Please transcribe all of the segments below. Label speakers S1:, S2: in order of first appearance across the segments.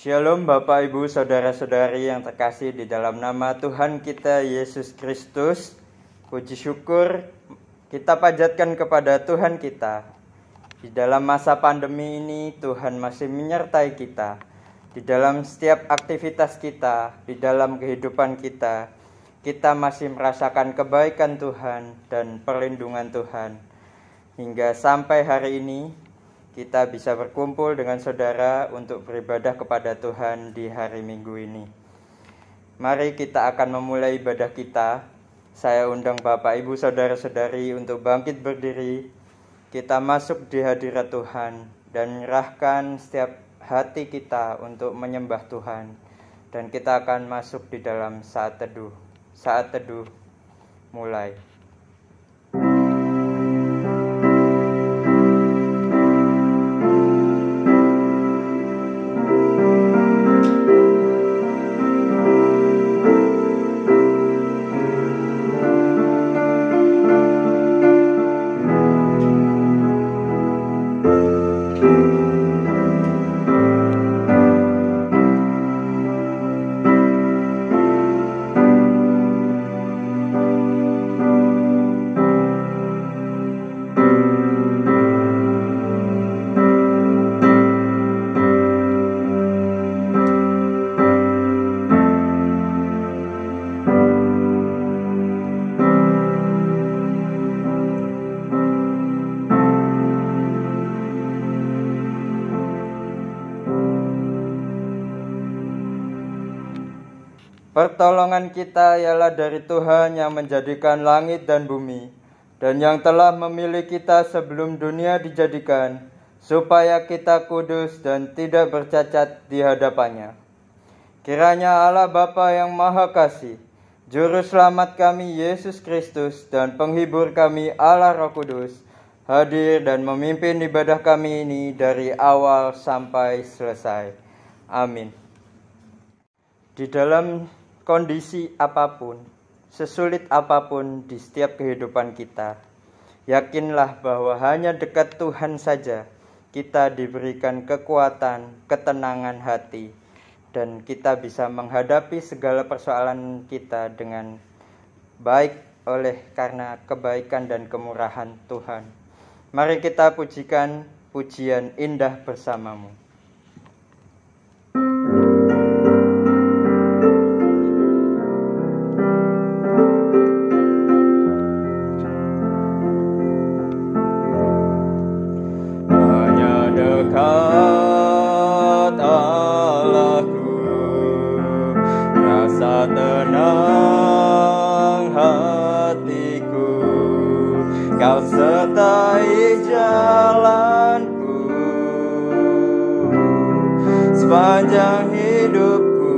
S1: Shalom Bapak Ibu Saudara-saudari yang terkasih di dalam nama Tuhan kita Yesus Kristus. Puji syukur kita panjatkan kepada Tuhan kita. Di dalam masa pandemi ini Tuhan masih menyertai kita. Di dalam setiap aktivitas kita, di dalam kehidupan kita, kita masih merasakan kebaikan Tuhan dan perlindungan Tuhan. Hingga sampai hari ini kita bisa berkumpul dengan saudara untuk beribadah kepada Tuhan di hari Minggu ini. Mari kita akan memulai ibadah kita. Saya undang Bapak, Ibu, Saudara-saudari untuk bangkit berdiri. Kita masuk di hadirat Tuhan dan menyerahkan setiap hati kita untuk menyembah Tuhan. Dan kita akan masuk di dalam saat teduh. Saat teduh mulai. Pertolongan kita ialah dari Tuhan yang menjadikan langit dan bumi, dan yang telah memilih kita sebelum dunia dijadikan, supaya kita kudus dan tidak bercacat di hadapannya. Kiranya Allah Bapa yang Maha Kasih, Juru Selamat kami Yesus Kristus, dan Penghibur kami Allah Roh Kudus, hadir dan memimpin ibadah kami ini dari awal sampai selesai. Amin. Di dalam kondisi apapun, sesulit apapun di setiap kehidupan kita, yakinlah bahwa hanya dekat Tuhan saja kita diberikan kekuatan, ketenangan hati, dan kita bisa menghadapi segala persoalan kita dengan baik oleh karena kebaikan dan kemurahan Tuhan. Mari kita pujikan pujian indah bersamamu.
S2: Tenang hatiku, Kau sertai jalanku sepanjang hidupku.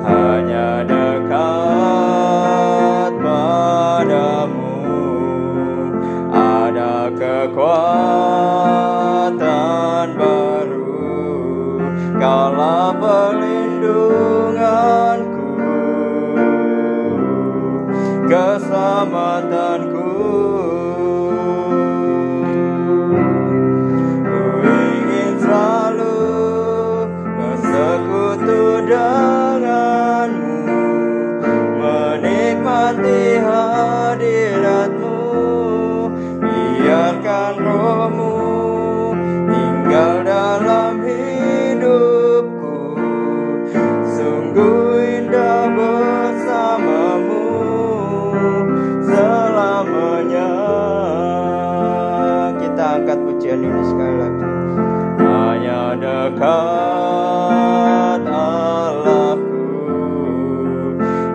S2: Hanya dekat padamu ada kekuatan baru. Kaulah perlindunganku, keselamatanku. Ku ingin selalu bersekutu denganmu, menikmati hadiratmu. Biarkan rohmu tinggal dalam hidupku, sungguh indah bersamamu selamanya.
S1: Kita angkat pujian ini sekali lagi.
S2: Hanya dekat Allahku,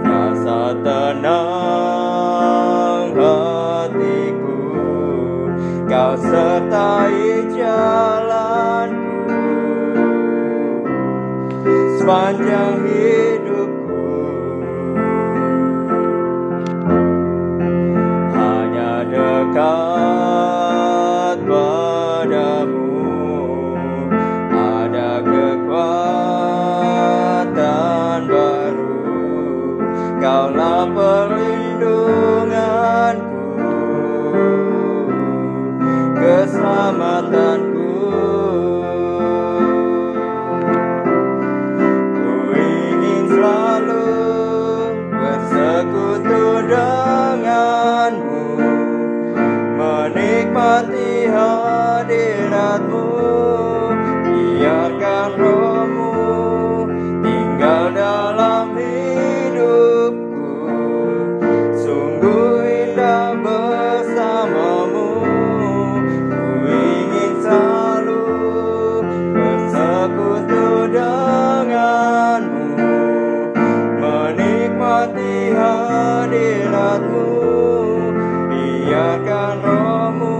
S2: rasa tenang hatiku, Kau sertai jalanku sepanjang hidupku. Hanya dekat padamu ada kekuatan baru. Kaulah perlindunganku, keselamatanku. biarkan Roh-Mu tinggal dalam hidupku. Sungguh indah bersama-Mu, ku ingin selalu bersekutu denganmu, menikmati hadirat-Mu. Biarkan Roh-Mu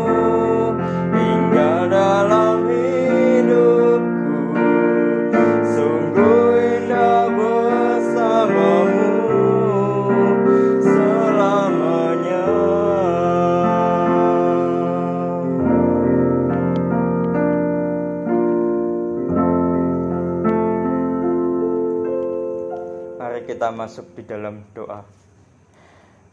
S2: tinggal dalam hidupku. Sungguh indah bersama-Mu selamanya.
S1: Mari kita masuk di dalam doa.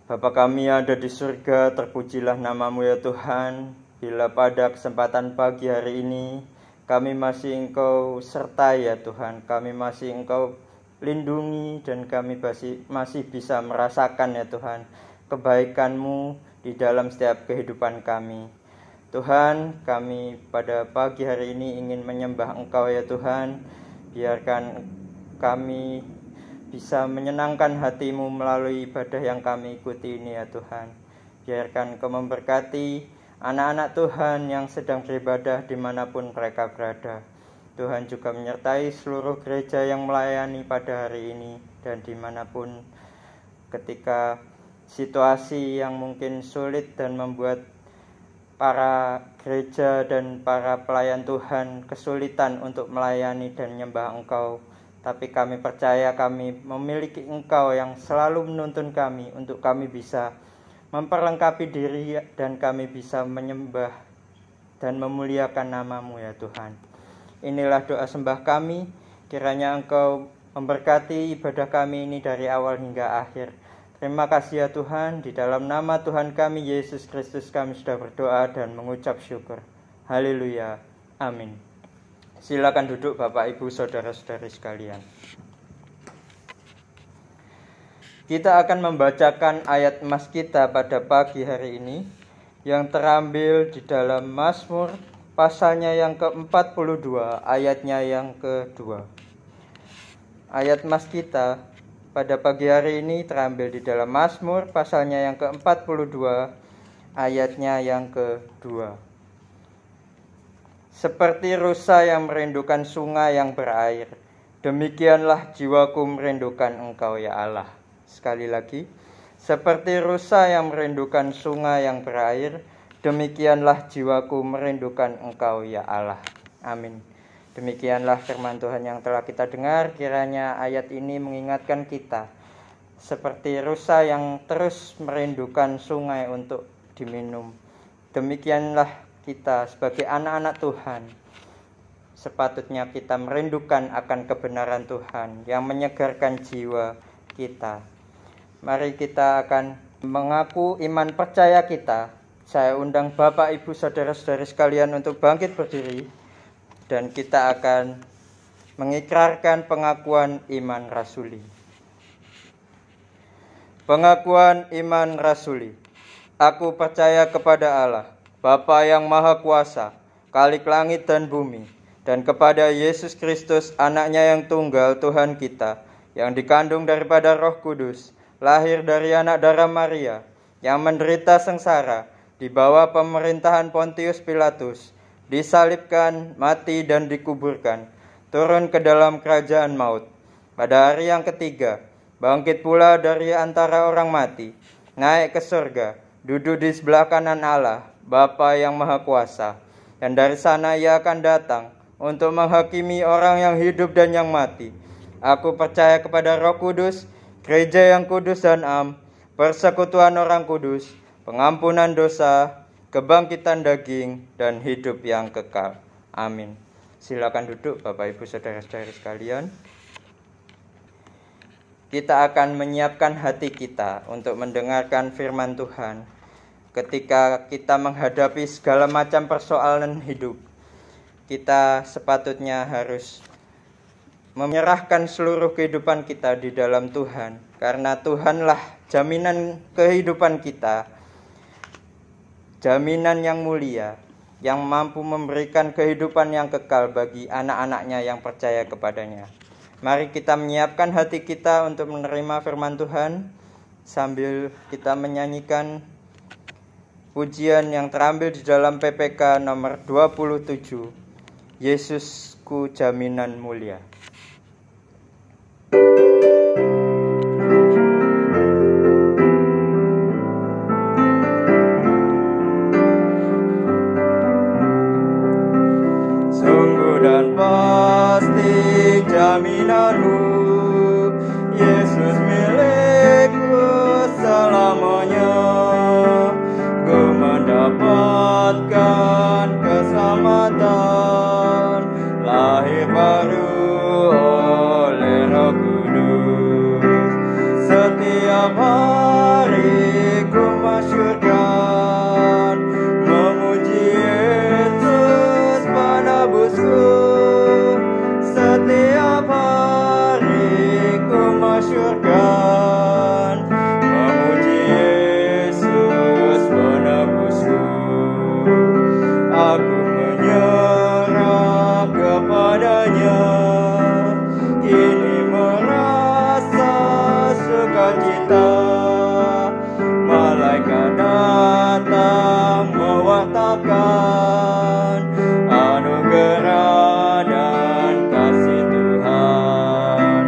S1: Bapa kami yang ada di surga, terpujilah nama-Mu ya Tuhan. Bila pada kesempatan pagi hari ini kami masih Engkau sertai ya Tuhan, kami masih Engkau lindungi, dan kami masih bisa merasakan ya Tuhan kebaikan-Mu di dalam setiap kehidupan kami. Tuhan, kami pada pagi hari ini ingin menyembah Engkau ya Tuhan. Biarkan kami bisa menyenangkan hati-Mu melalui ibadah yang kami ikuti ini ya Tuhan. Biarkan Engkau memberkati anak-anak Tuhan yang sedang beribadah dimanapun mereka berada. Tuhan juga menyertai seluruh gereja yang melayani pada hari ini, dan dimanapun ketika situasi yang mungkin sulit dan membuat para gereja dan para pelayan Tuhan kesulitan untuk melayani dan menyembah Engkau. Tapi kami percaya kami memiliki Engkau yang selalu menuntun kami untuk kami bisa memperlengkapi diri, dan kami bisa menyembah dan memuliakan nama-Mu ya Tuhan. Inilah doa sembah kami, kiranya Engkau memberkati ibadah kami ini dari awal hingga akhir. Terima kasih ya Tuhan, di dalam nama Tuhan kami Yesus Kristus kami sudah berdoa dan mengucap syukur. Haleluya, amin. Silakan duduk Bapak Ibu Saudara-saudari sekalian. Kita akan membacakan ayat emas kita pada pagi hari ini yang terambil di dalam Mazmur pasalnya yang ke-42, ayatnya yang kedua. Ayat emas kita pada pagi hari ini terambil di dalam Mazmur pasalnya yang ke-42, ayatnya yang kedua. Seperti rusa yang merindukan sungai yang berair, demikianlah jiwaku merindukan Engkau ya Allah. Sekali lagi, seperti rusa yang merindukan sungai yang berair, demikianlah jiwaku merindukan Engkau ya Allah. Amin. Demikianlah firman Tuhan yang telah kita dengar. Kiranya ayat ini mengingatkan kita seperti rusa yang terus merindukan sungai untuk diminum. Demikianlah kita sebagai anak-anak Tuhan, sepatutnya kita merindukan akan kebenaran Tuhan yang menyegarkan jiwa kita. Mari kita akan mengaku iman percaya kita. Saya undang Bapak Ibu Saudara-saudari sekalian untuk bangkit berdiri, dan kita akan mengikrarkan pengakuan iman rasuli. Pengakuan iman rasuli. Aku percaya kepada Allah, Bapa yang Maha Kuasa, Khalik langit dan bumi, dan kepada Yesus Kristus, Anaknya yang tunggal Tuhan kita, yang dikandung daripada Roh Kudus, lahir dari anak darah Maria, yang menderita sengsara di bawah pemerintahan Pontius Pilatus, disalibkan, mati dan dikuburkan, turun ke dalam kerajaan maut. Pada hari yang ketiga, bangkit pula dari antara orang mati, naik ke surga, duduk di sebelah kanan Allah, Bapa yang Maha Kuasa, dan dari sana Ia akan datang untuk menghakimi orang yang hidup dan yang mati. Aku percaya kepada Roh Kudus, gereja yang kudus dan am, persekutuan orang kudus, pengampunan dosa, kebangkitan daging, dan hidup yang kekal. Amin. Silakan duduk Bapak Ibu Saudara-saudari sekalian. Kita akan menyiapkan hati kita untuk mendengarkan firman Tuhan. Ketika kita menghadapi segala macam persoalan hidup, kita sepatutnya harus menyerahkan seluruh kehidupan kita di dalam Tuhan, karena Tuhanlah jaminan kehidupan kita, jaminan yang mulia yang mampu memberikan kehidupan yang kekal bagi anak-anaknya yang percaya kepadanya. Mari kita menyiapkan hati kita untuk menerima firman Tuhan sambil kita menyanyikan pujian yang terambil di dalam PPK nomor 27, Yesusku Jaminan Mulia.
S2: Dan pasti jaminanmu, Yesus milikku selamanya. Ku mendapatkan keselamatan, lahir baru oleh Roh Kudus. Setiap hari ku masyurkan, memuji Yesus penebusku. Setiap hari ku masyurkan, memuji Yesus penebusku. Aku menyerah kepadanya, kini merasa sukacita. Malaikat datang mewartakan anugerah dan kasih Tuhan.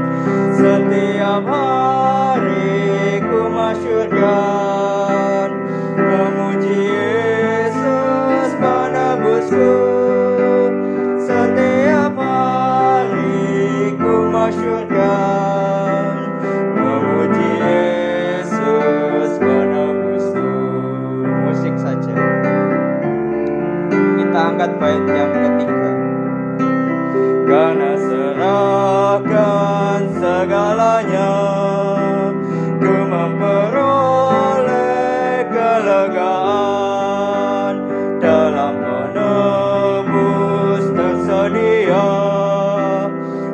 S2: Setiap hari ku masyurkan, memuji Yesus penebusku. Setiap hari ku masyurkan, memuji Yesus penebusku.
S1: Musik saja. Kita angkat bait yang ketiga.
S2: Karena serahkan segalanya, ku memperoleh kelegaan. Dalam penebus tersedia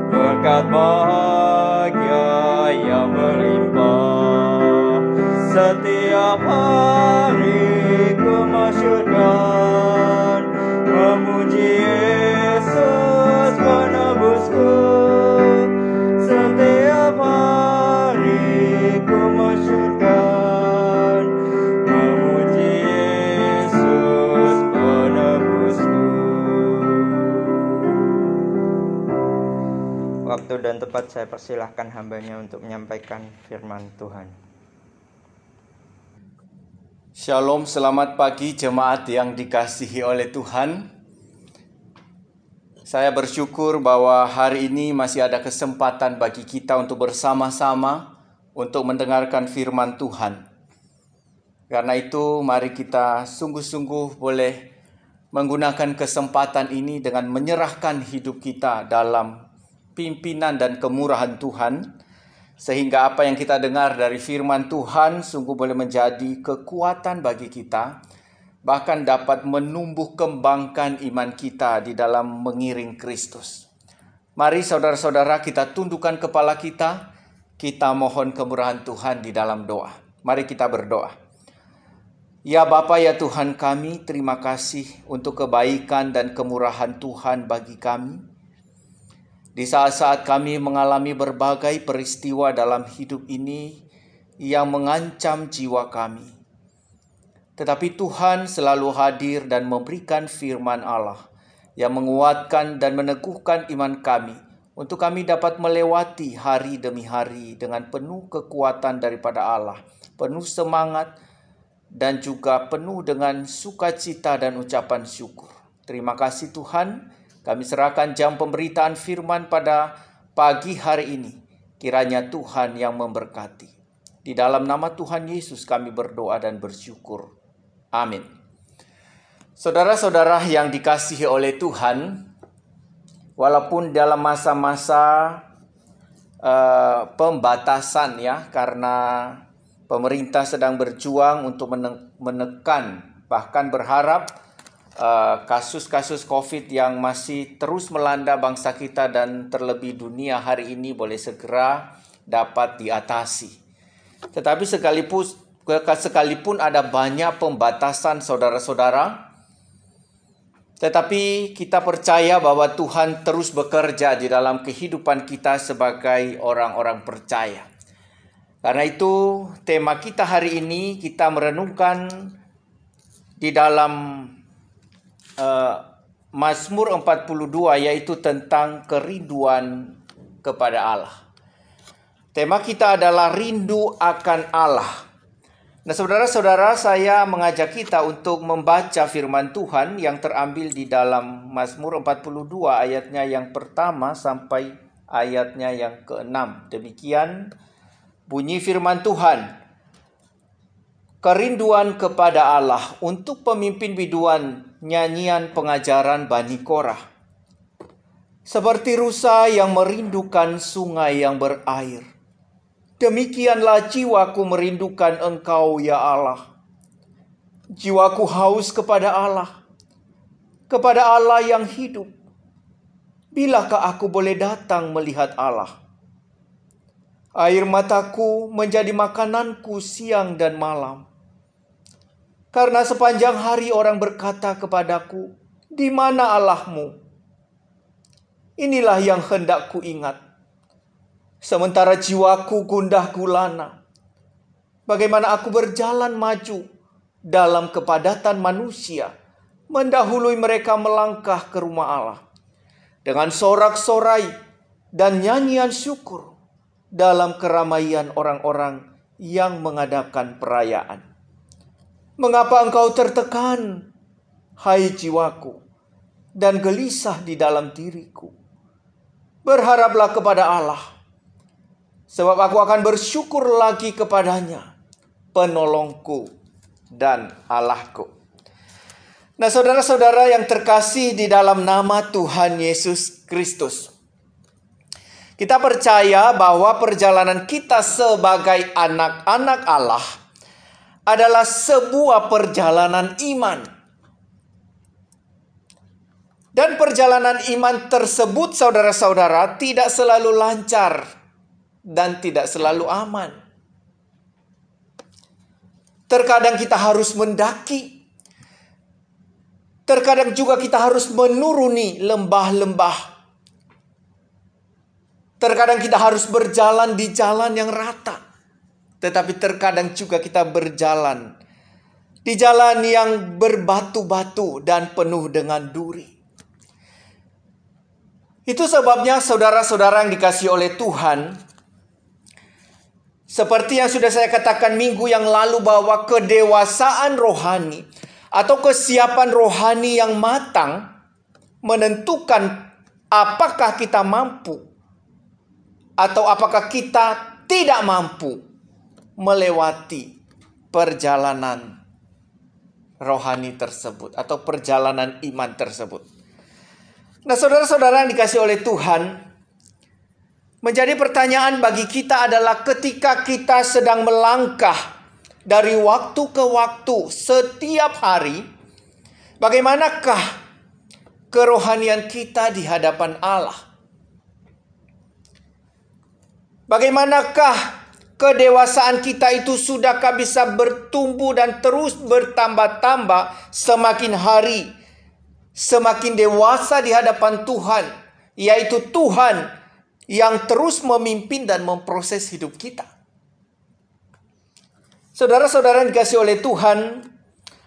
S2: berkat bahagia yang berlimpah. Setiap hari ku masyurkan, memuji Yesus penebusku. Setiap hari ku masyurkan, memuji Yesus penebusku.
S1: Waktu dan tempat saya persilahkan hambanya untuk menyampaikan firman Tuhan.
S3: Shalom, selamat pagi jemaat yang dikasihi oleh Tuhan. Saya bersyukur bahwa hari ini masih ada kesempatan bagi kita untuk bersama-sama untuk mendengarkan firman Tuhan. Karena itu mari kita sungguh-sungguh boleh menggunakan kesempatan ini dengan menyerahkan hidup kita dalam pimpinan dan kemurahan Tuhan, sehingga apa yang kita dengar dari firman Tuhan sungguh boleh menjadi kekuatan bagi kita, bahkan dapat menumbuh kembangkan iman kita di dalam mengiring Kristus. Mari saudara-saudara kita tundukkan kepala kita mohon kemurahan Tuhan di dalam doa. Mari kita berdoa. Ya Bapa, ya Tuhan kami, terima kasih untuk kebaikan dan kemurahan Tuhan bagi kami. Di saat-saat kami mengalami berbagai peristiwa dalam hidup ini yang mengancam jiwa kami. Tetapi Tuhan selalu hadir dan memberikan firman Allah yang menguatkan dan meneguhkan iman kami untuk kami dapat melewati hari demi hari dengan penuh kekuatan daripada Allah, penuh semangat dan juga penuh dengan sukacita dan ucapan syukur. Terima kasih Tuhan. Kami serahkan jam pemberitaan firman pada pagi hari ini. Kiranya Tuhan yang memberkati. Di dalam nama Tuhan Yesus kami berdoa dan bersyukur. Amin. Saudara-saudara yang dikasihi oleh Tuhan, walaupun dalam masa-masa pembatasan ya, karena pemerintah sedang berjuang untuk menekan, bahkan berharap kasus-kasus COVID yang masih terus melanda bangsa kita dan terlebih dunia hari ini boleh segera dapat diatasi. Tetapi sekalipun ada banyak pembatasan saudara-saudara, Tetapi kita percaya bahwa Tuhan terus bekerja di dalam kehidupan kita sebagai orang-orang percaya. Karena itu tema kita hari ini kita merenungkan di dalam Mazmur 42, yaitu tentang kerinduan kepada Allah. Tema kita adalah rindu akan Allah. Nah, saudara-saudara, saya mengajak kita untuk membaca firman Tuhan yang terambil di dalam Mazmur 42 ayatnya yang pertama sampai ayatnya yang ke-6. Demikian bunyi firman Tuhan. Kerinduan kepada Allah untuk pemimpin biduan nyanyian pengajaran Bani Korah. Seperti rusa yang merindukan sungai yang berair. Demikianlah jiwaku merindukan Engkau, ya Allah. Jiwaku haus kepada Allah yang hidup. Bilakah aku boleh datang melihat Allah? Air mataku menjadi makananku siang dan malam. Karena sepanjang hari orang berkata kepadaku, "Di mana Allahmu?" Inilah yang hendak ku ingat. Sementara jiwaku gundah gulana. Bagaimana aku berjalan maju dalam kepadatan manusia, mendahului mereka melangkah ke rumah Allah. Dengan sorak-sorai dan nyanyian syukur dalam keramaian orang-orang yang mengadakan perayaan. Mengapa engkau tertekan, hai jiwaku, dan gelisah di dalam diriku? Berharaplah kepada Allah, sebab aku akan bersyukur lagi kepadanya, penolongku dan Allahku. Nah, saudara-saudara yang terkasih di dalam nama Tuhan Yesus Kristus, kita percaya bahwa perjalanan kita sebagai anak-anak Allah adalah sebuah perjalanan iman. Dan perjalanan iman tersebut, saudara-saudara, tidak selalu lancar dan tidak selalu aman. Terkadang kita harus mendaki. Terkadang juga kita harus menuruni lembah-lembah. Terkadang kita harus berjalan di jalan yang rata. Tetapi terkadang juga kita berjalan di jalan yang berbatu-batu dan penuh dengan duri. Itu sebabnya saudara-saudara yang dikasihi oleh Tuhan, seperti yang sudah saya katakan minggu yang lalu, bahwa kedewasaan rohani atau kesiapan rohani yang matang menentukan apakah kita mampu atau apakah kita tidak mampu melewati perjalanan rohani tersebut atau perjalanan iman tersebut. Nah, saudara-saudara yang dikasihi oleh Tuhan, menjadi pertanyaan bagi kita adalah ketika kita sedang melangkah dari waktu ke waktu setiap hari, bagaimanakah kerohanian kita di hadapan Allah? Bagaimanakah kedewasaan kita itu sudahkah bisa bertumbuh dan terus bertambah-tambah semakin hari, semakin dewasa di hadapan Tuhan, yaitu Tuhan yang terus memimpin dan memproses hidup kita. Saudara-saudara yang dikasihi oleh Tuhan,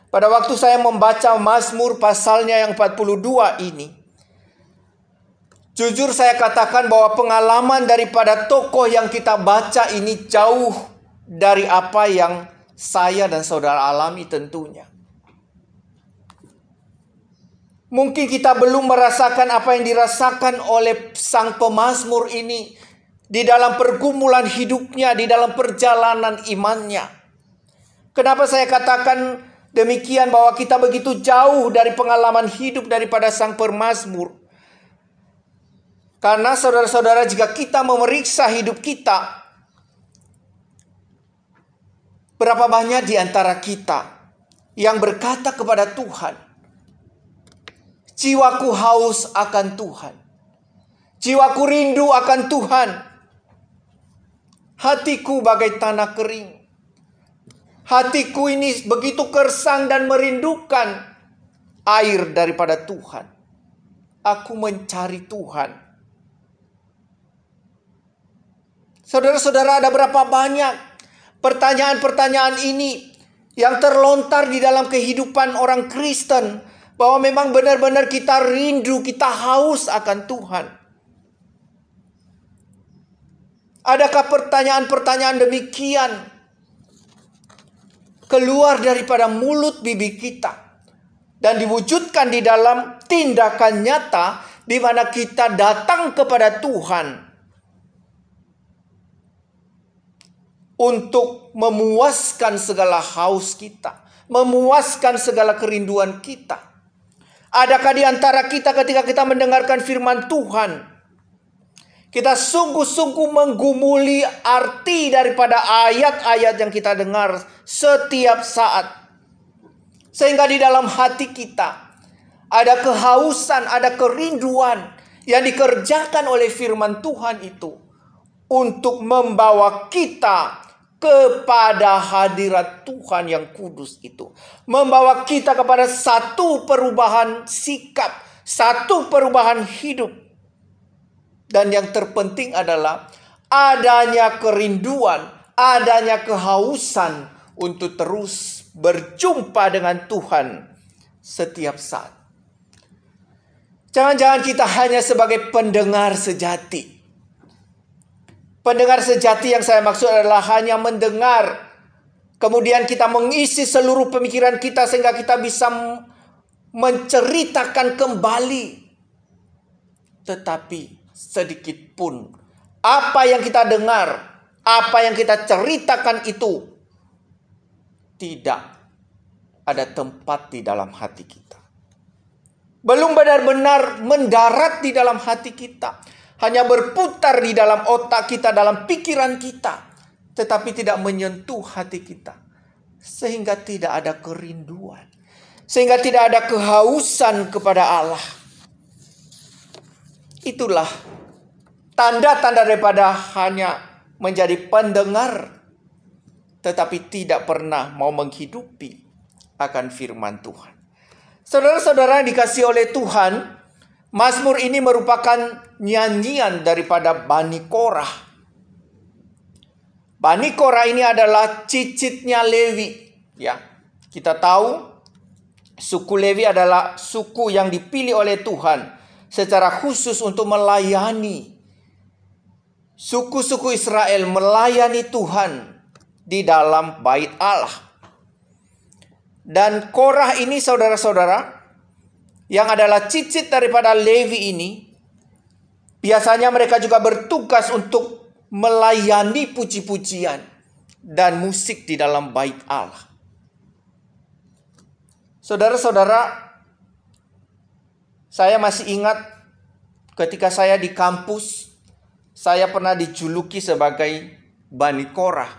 S3: pada waktu saya membaca Mazmur pasalnya yang 42 ini, jujur saya katakan bahwa pengalaman daripada tokoh yang kita baca ini jauh dari apa yang saya dan saudara alami tentunya. Mungkin kita belum merasakan apa yang dirasakan oleh sang pemazmur ini di dalam pergumulan hidupnya, di dalam perjalanan imannya. Kenapa saya katakan demikian, bahwa kita begitu jauh dari pengalaman hidup daripada sang pemazmur? Karena saudara-saudara, jika kita memeriksa hidup kita, berapa banyak di antara kita yang berkata kepada Tuhan, jiwaku haus akan Tuhan. Jiwaku rindu akan Tuhan. Hatiku bagai tanah kering. Hatiku ini begitu gersang dan merindukan air daripada Tuhan. Aku mencari Tuhan. Saudara-saudara, ada berapa banyak pertanyaan-pertanyaan ini yang terlontar di dalam kehidupan orang Kristen, bahwa memang benar-benar kita rindu, kita haus akan Tuhan. Adakah pertanyaan-pertanyaan demikian keluar daripada mulut bibir kita dan diwujudkan di dalam tindakan nyata, di mana kita datang kepada Tuhan untuk memuaskan segala haus kita, memuaskan segala kerinduan kita? Adakah di antara kita ketika kita mendengarkan firman Tuhan, kita sungguh-sungguh menggumuli arti daripada ayat-ayat yang kita dengar setiap saat, sehingga di dalam hati kita ada kehausan, ada kerinduan yang dikerjakan oleh firman Tuhan itu untuk membawa kita kepada hadirat Tuhan yang kudus itu. Membawa kita kepada satu perubahan sikap, satu perubahan hidup. Dan yang terpenting adalah adanya kerinduan, adanya kehausan untuk terus berjumpa dengan Tuhan setiap saat. Jangan-jangan kita hanya sebagai pendengar sejati. Pendengar sejati yang saya maksud adalah hanya mendengar, kemudian kita mengisi seluruh pemikiran kita sehingga kita bisa menceritakan kembali. Tetapi sedikit pun apa yang kita dengar, apa yang kita ceritakan itu tidak ada tempat di dalam hati kita. Belum benar-benar mendarat di dalam hati kita. Hanya berputar di dalam otak kita, dalam pikiran kita, tetapi tidak menyentuh hati kita. Sehingga tidak ada kerinduan, sehingga tidak ada kehausan kepada Allah. Itulah tanda-tanda daripada hanya menjadi pendengar, tetapi tidak pernah mau menghidupi akan firman Tuhan. Saudara-saudara yang dikasihi oleh Tuhan, Mazmur ini merupakan nyanyian daripada Bani Korah. Bani Korah ini adalah cicitnya Lewi. Ya, kita tahu suku Lewi adalah suku yang dipilih oleh Tuhan secara khusus untuk melayani. Suku-suku Israel melayani Tuhan di dalam bait Allah. Dan Korah ini, saudara-saudara, yang adalah cicit daripada Lewi ini, biasanya mereka juga bertugas untuk melayani puji-pujian dan musik di dalam bait Allah. Saudara-saudara, saya masih ingat ketika saya di kampus, saya pernah dijuluki sebagai Bani Korah.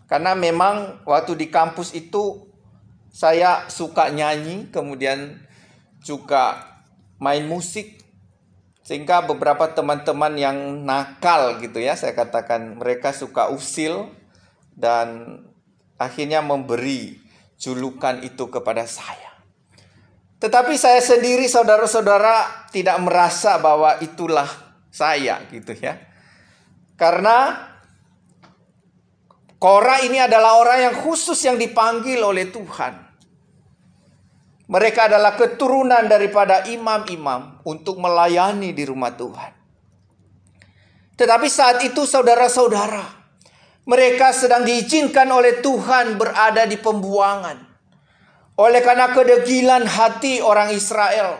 S3: Karena memang waktu di kampus itu saya suka nyanyi, kemudian juga main musik. Sehingga beberapa teman-teman yang nakal gitu ya, saya katakan mereka suka usil dan akhirnya memberi julukan itu kepada saya. Tetapi saya sendiri, saudara-saudara, tidak merasa bahwa itulah saya gitu ya. Karena Korah ini adalah orang yang khusus yang dipanggil oleh Tuhan. Mereka adalah keturunan daripada imam-imam untuk melayani di rumah Tuhan. Tetapi saat itu saudara-saudara, mereka sedang diizinkan oleh Tuhan berada di pembuangan. Oleh karena kedegilan hati orang Israel,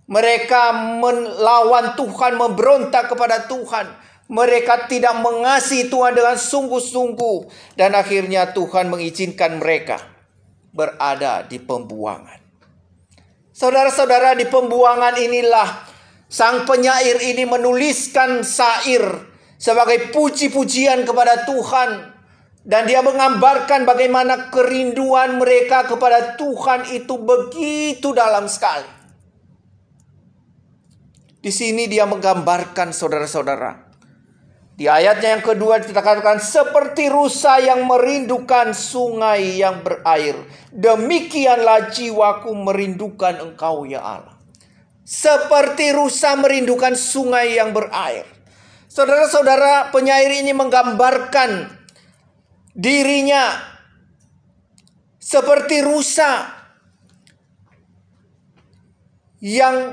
S3: mereka melawan Tuhan, memberontak kepada Tuhan. Mereka tidak mengasihi Tuhan dengan sungguh-sungguh. Dan akhirnya Tuhan mengizinkan mereka berada di pembuangan. Saudara-saudara, di pembuangan inilah sang penyair ini menuliskan syair sebagai puji-pujian kepada Tuhan. Dan dia menggambarkan bagaimana kerinduan mereka kepada Tuhan itu begitu dalam sekali. Di sini dia menggambarkan, saudara-saudara, Di ayatnya yang kedua kita katakan, seperti rusa yang merindukan sungai yang berair, demikianlah jiwaku merindukan Engkau ya Allah. Seperti rusa merindukan sungai yang berair. Saudara-saudara, penyair ini menggambarkan dirinya seperti rusa yang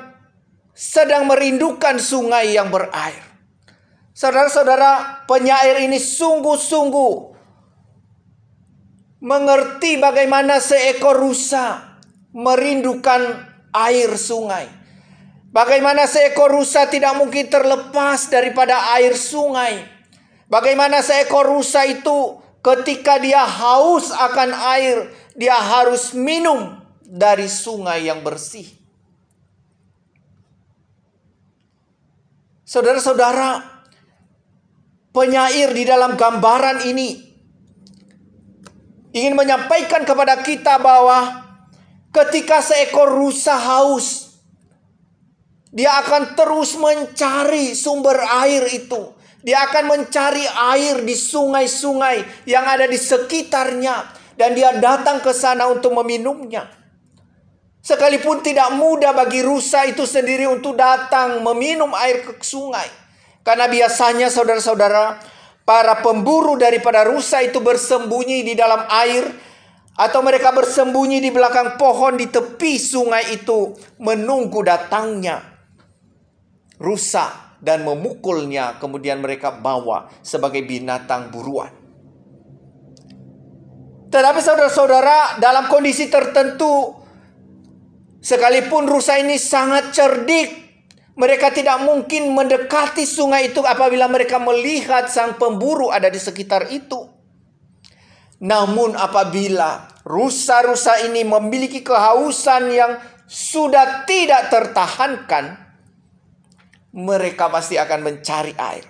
S3: sedang merindukan sungai yang berair. Saudara-saudara, penyair ini sungguh-sungguh mengerti bagaimana seekor rusa merindukan air sungai. Bagaimana seekor rusa tidak mungkin terlepas daripada air sungai. Bagaimana seekor rusa itu ketika dia haus akan air, dia harus minum dari sungai yang bersih. Saudara-saudara, penyair di dalam gambaran ini ingin menyampaikan kepada kita bahwa ketika seekor rusa haus, dia akan terus mencari sumber air itu. Dia akan mencari air di sungai-sungai yang ada di sekitarnya. Dan dia datang ke sana untuk meminumnya. Sekalipun tidak mudah bagi rusa itu sendiri untuk datang meminum air ke sungai. Karena biasanya saudara-saudara, para pemburu daripada rusa itu bersembunyi di dalam air, atau mereka bersembunyi di belakang pohon di tepi sungai itu, menunggu datangnya rusa dan memukulnya, kemudian mereka bawa sebagai binatang buruan. Tetapi saudara-saudara, dalam kondisi tertentu, sekalipun rusa ini sangat cerdik, mereka tidak mungkin mendekati sungai itu apabila mereka melihat sang pemburu ada di sekitar itu. Namun apabila rusa-rusa ini memiliki kehausan yang sudah tidak tertahankan, mereka pasti akan mencari air.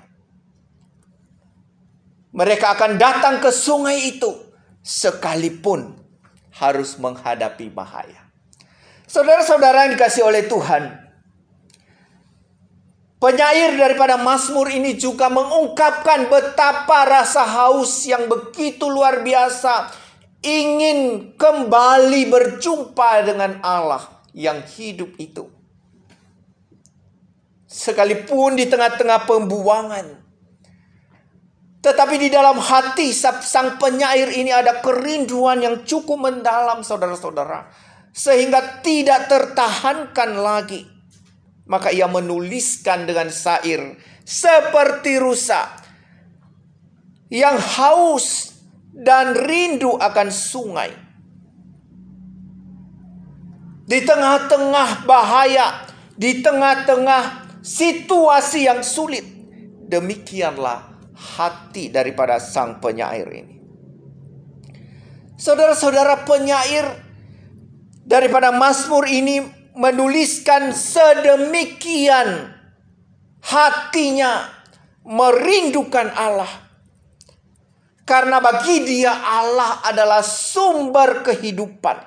S3: Mereka akan datang ke sungai itu sekalipun harus menghadapi bahaya. Saudara-saudara yang dikasihi oleh Tuhan, penyair daripada Mazmur ini juga mengungkapkan betapa rasa haus yang begitu luar biasa, ingin kembali berjumpa dengan Allah yang hidup itu. Sekalipun di tengah-tengah pembuangan, tetapi di dalam hati sang penyair ini ada kerinduan yang cukup mendalam, saudara-saudara, sehingga tidak tertahankan lagi. Maka ia menuliskan dengan syair, seperti rusa yang haus dan rindu akan sungai. Di tengah-tengah bahaya, di tengah-tengah situasi yang sulit, demikianlah hati daripada sang penyair ini. Saudara-saudara, penyair daripada Mazmur ini menuliskan sedemikian hatinya merindukan Allah. Karena bagi dia Allah adalah sumber kehidupan.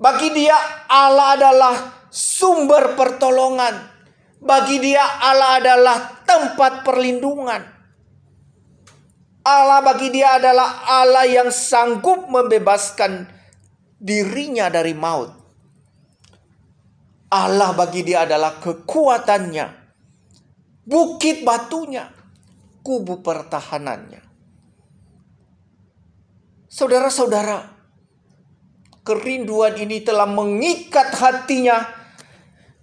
S3: Bagi dia Allah adalah sumber pertolongan. Bagi dia Allah adalah tempat perlindungan. Allah bagi dia adalah Allah yang sanggup membebaskan dirinya dari maut. Allah bagi dia adalah kekuatannya, bukit batunya, kubu pertahanannya. Saudara-saudara, kerinduan ini telah mengikat hatinya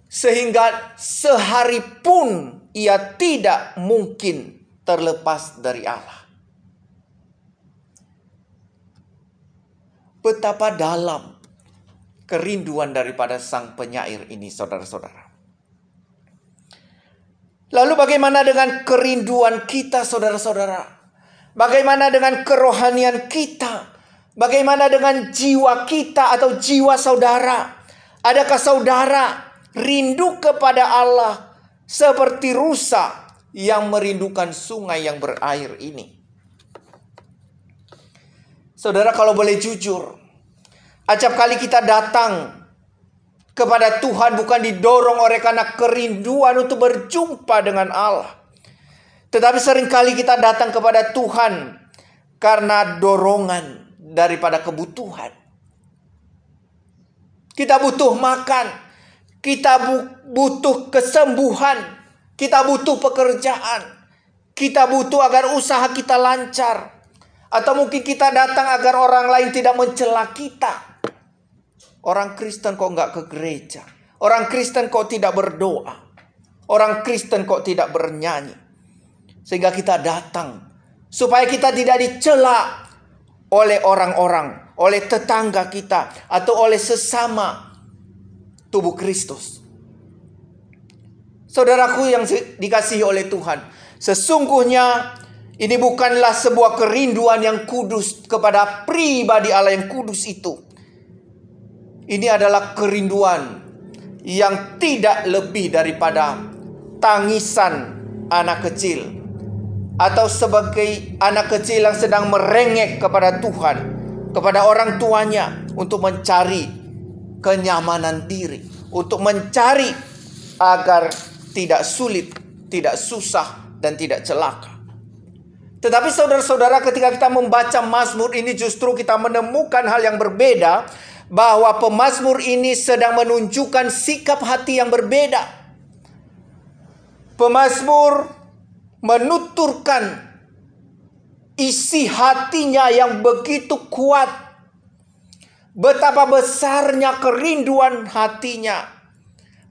S3: sehingga sehari pun ia tidak mungkin terlepas dari Allah. Betapa dalam kerinduan daripada sang penyair ini, saudara-saudara. Lalu bagaimana dengan kerinduan kita, saudara-saudara? Bagaimana dengan kerohanian kita? Bagaimana dengan jiwa kita atau jiwa saudara? Adakah saudara rindu kepada Allah seperti rusa yang merindukan sungai yang berair ini? Saudara, kalau boleh jujur, acap kali kita datang kepada Tuhan bukan didorong oleh karena kerinduan untuk berjumpa dengan Allah. Tetapi seringkali kita datang kepada Tuhan karena dorongan daripada kebutuhan. Kita butuh makan, kita butuh kesembuhan, kita butuh pekerjaan, kita butuh agar usaha kita lancar. Atau mungkin kita datang agar orang lain tidak mencela kita. Orang Kristen kok nggak ke gereja? Orang Kristen kok tidak berdoa? Orang Kristen kok tidak bernyanyi? Sehingga kita datang supaya kita tidak dicela oleh orang-orang, oleh tetangga kita, atau oleh sesama tubuh Kristus. Saudaraku yang dikasihi oleh Tuhan, sesungguhnya ini bukanlah sebuah kerinduan yang kudus kepada pribadi Allah yang kudus itu. Ini adalah kerinduan yang tidak lebih daripada tangisan anak kecil, atau sebagai anak kecil yang sedang merengek kepada Tuhan, kepada orang tuanya, untuk mencari kenyamanan diri, untuk mencari agar tidak sulit, tidak susah, dan tidak celaka. Tetapi saudara-saudara, ketika kita membaca Mazmur ini, justru kita menemukan hal yang berbeda, bahwa pemazmur ini sedang menunjukkan sikap hati yang berbeda. Pemazmur menuturkan isi hatinya yang begitu kuat, betapa besarnya kerinduan hatinya,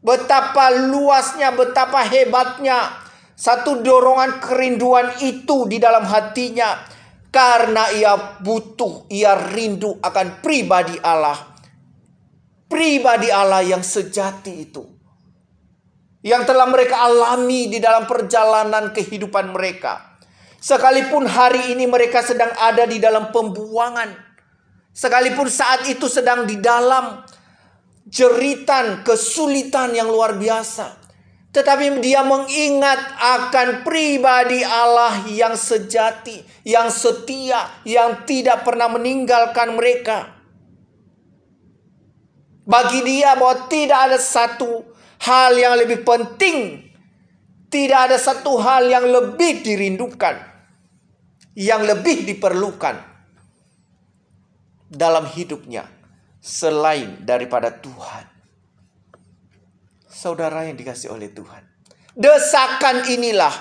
S3: betapa luasnya, betapa hebatnya satu dorongan kerinduan itu di dalam hatinya, karena ia butuh, ia rindu akan pribadi Allah yang sejati itu, yang telah mereka alami di dalam perjalanan kehidupan mereka. Sekalipun hari ini mereka sedang ada di dalam pembuangan, sekalipun saat itu sedang di dalam jeritan, kesulitan yang luar biasa, tetapi dia mengingat akan pribadi Allah yang sejati, yang setia, yang tidak pernah meninggalkan mereka. Bagi dia bahwa tidak ada satu hal yang lebih penting, tidak ada satu hal yang lebih dirindukan, yang lebih diperlukan dalam hidupnya selain daripada Tuhan. Saudara yang dikasihi oleh Tuhan, desakan inilah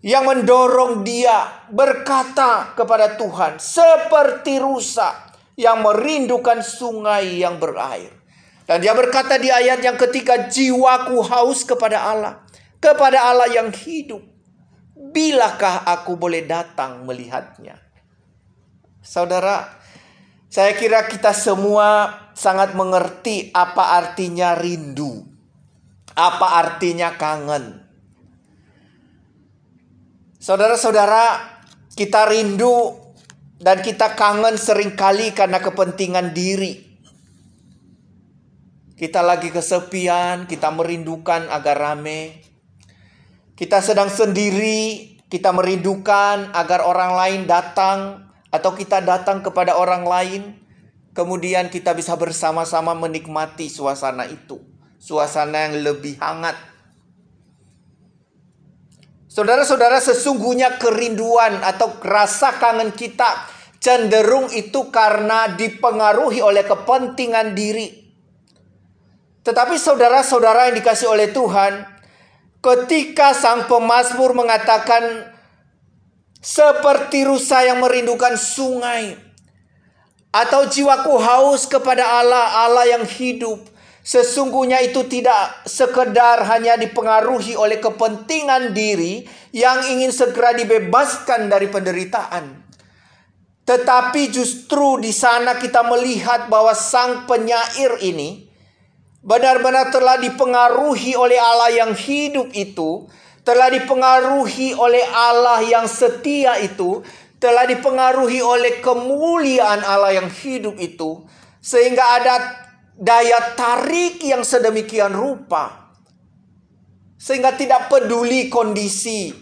S3: yang mendorong dia berkata kepada Tuhan seperti rusa yang merindukan sungai yang berair. Dan dia berkata di ayat yang ketiga, jiwaku haus kepada Allah yang hidup. Bilakah aku boleh datang melihatnya? Saudara, saya kira kita semua sangat mengerti apa artinya rindu, apa artinya kangen. Saudara-saudara, kita rindu dan kita kangen seringkali karena kepentingan diri. Kita lagi kesepian, kita merindukan agar rame. Kita sedang sendiri, kita merindukan agar orang lain datang, atau kita datang kepada orang lain. Kemudian kita bisa bersama-sama menikmati suasana itu, suasana yang lebih hangat. Saudara-saudara, sesungguhnya kerinduan atau rasa kangen kita cenderung itu karena dipengaruhi oleh kepentingan diri. Tetapi saudara-saudara yang dikasihi oleh Tuhan, ketika sang pemazmur mengatakan seperti rusa yang merindukan sungai, atau jiwaku haus kepada Allah yang hidup, sesungguhnya itu tidak sekedar hanya dipengaruhi oleh kepentingan diri yang ingin segera dibebaskan dari penderitaan. Tetapi justru di sana kita melihat bahwa sang penyair ini benar-benar telah dipengaruhi oleh Allah yang hidup itu, telah dipengaruhi oleh Allah yang setia itu, telah dipengaruhi oleh kemuliaan Allah yang hidup itu, sehingga ada daya tarik yang sedemikian rupa, sehingga tidak peduli kondisi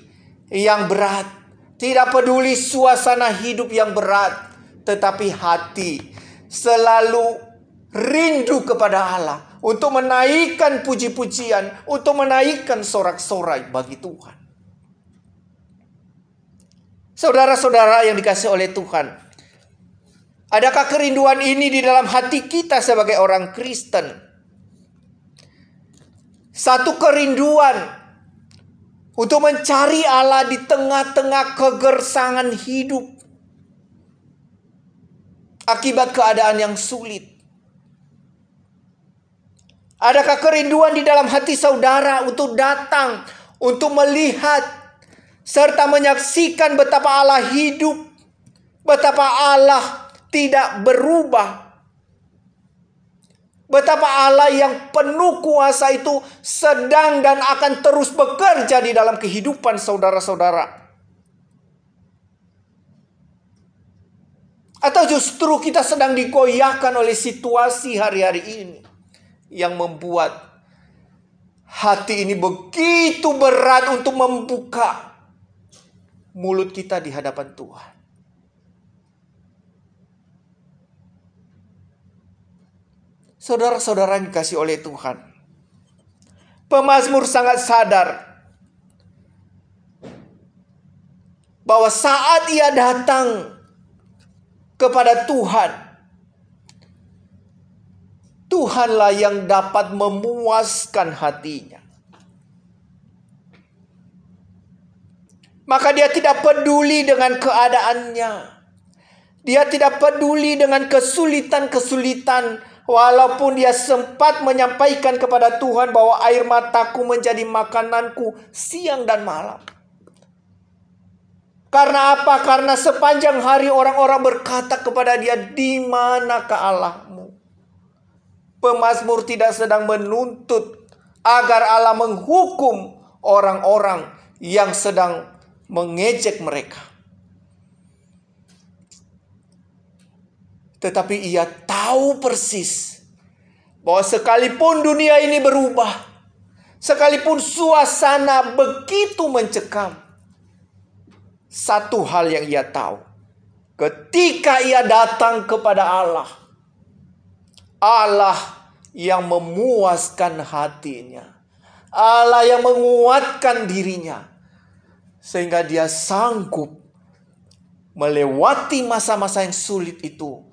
S3: yang berat, tidak peduli suasana hidup yang berat, tetapi hati selalu rindu kepada Allah, untuk menaikkan puji-pujian, untuk menaikkan sorak-sorai bagi Tuhan. Saudara-saudara yang dikasihi oleh Tuhan, adakah kerinduan ini di dalam hati kita sebagai orang Kristen? Satu kerinduan untuk mencari Allah di tengah-tengah kegersangan hidup akibat keadaan yang sulit. Adakah kerinduan di dalam hati saudara untuk datang, untuk melihat, serta menyaksikan betapa Allah hidup, betapa Allah tidak berubah, betapa Allah yang penuh kuasa itu sedang dan akan terus bekerja di dalam kehidupan saudara-saudara? Atau justru kita sedang digoyahkan oleh situasi hari-hari ini yang membuat hati ini begitu berat untuk membuka mulut kita di hadapan Tuhan? Saudara-saudara yang dikasihi oleh Tuhan, pemazmur sangat sadar bahwa saat ia datang kepada Tuhan, Tuhanlah yang dapat memuaskan hatinya. Maka dia tidak peduli dengan keadaannya. Dia tidak peduli dengan kesulitan-kesulitan. Walaupun dia sempat menyampaikan kepada Tuhan bahwa air mataku menjadi makananku siang dan malam. Karena apa? Karena sepanjang hari orang-orang berkata kepada dia, "Di manakah Allahmu?" Pemazmur tidak sedang menuntut agar Allah menghukum orang-orang yang sedang mengejek mereka. Tetapi ia tahu persis bahwa sekalipun dunia ini berubah, sekalipun suasana begitu mencekam, satu hal yang ia tahu, ketika ia datang kepada Allah, Allah yang memuaskan hatinya, Allah yang menguatkan dirinya, sehingga dia sanggup melewati masa-masa yang sulit itu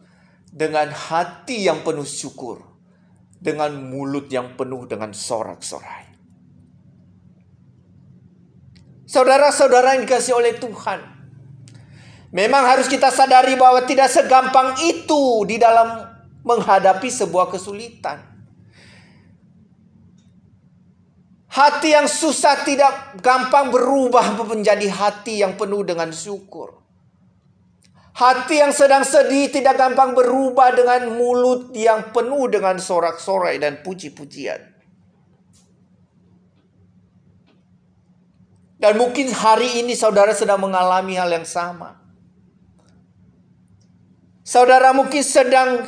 S3: dengan hati yang penuh syukur, dengan mulut yang penuh dengan sorak-sorai. Saudara-saudara yang dikasihi oleh Tuhan, memang harus kita sadari bahwa tidak segampang itu di dalam menghadapi sebuah kesulitan. Hati yang susah tidak gampang berubah menjadi hati yang penuh dengan syukur. Hati yang sedang sedih tidak gampang berubah dengan mulut yang penuh dengan sorak-sorai dan puji-pujian. Dan mungkin hari ini saudara sedang mengalami hal yang sama. Saudara mungkin sedang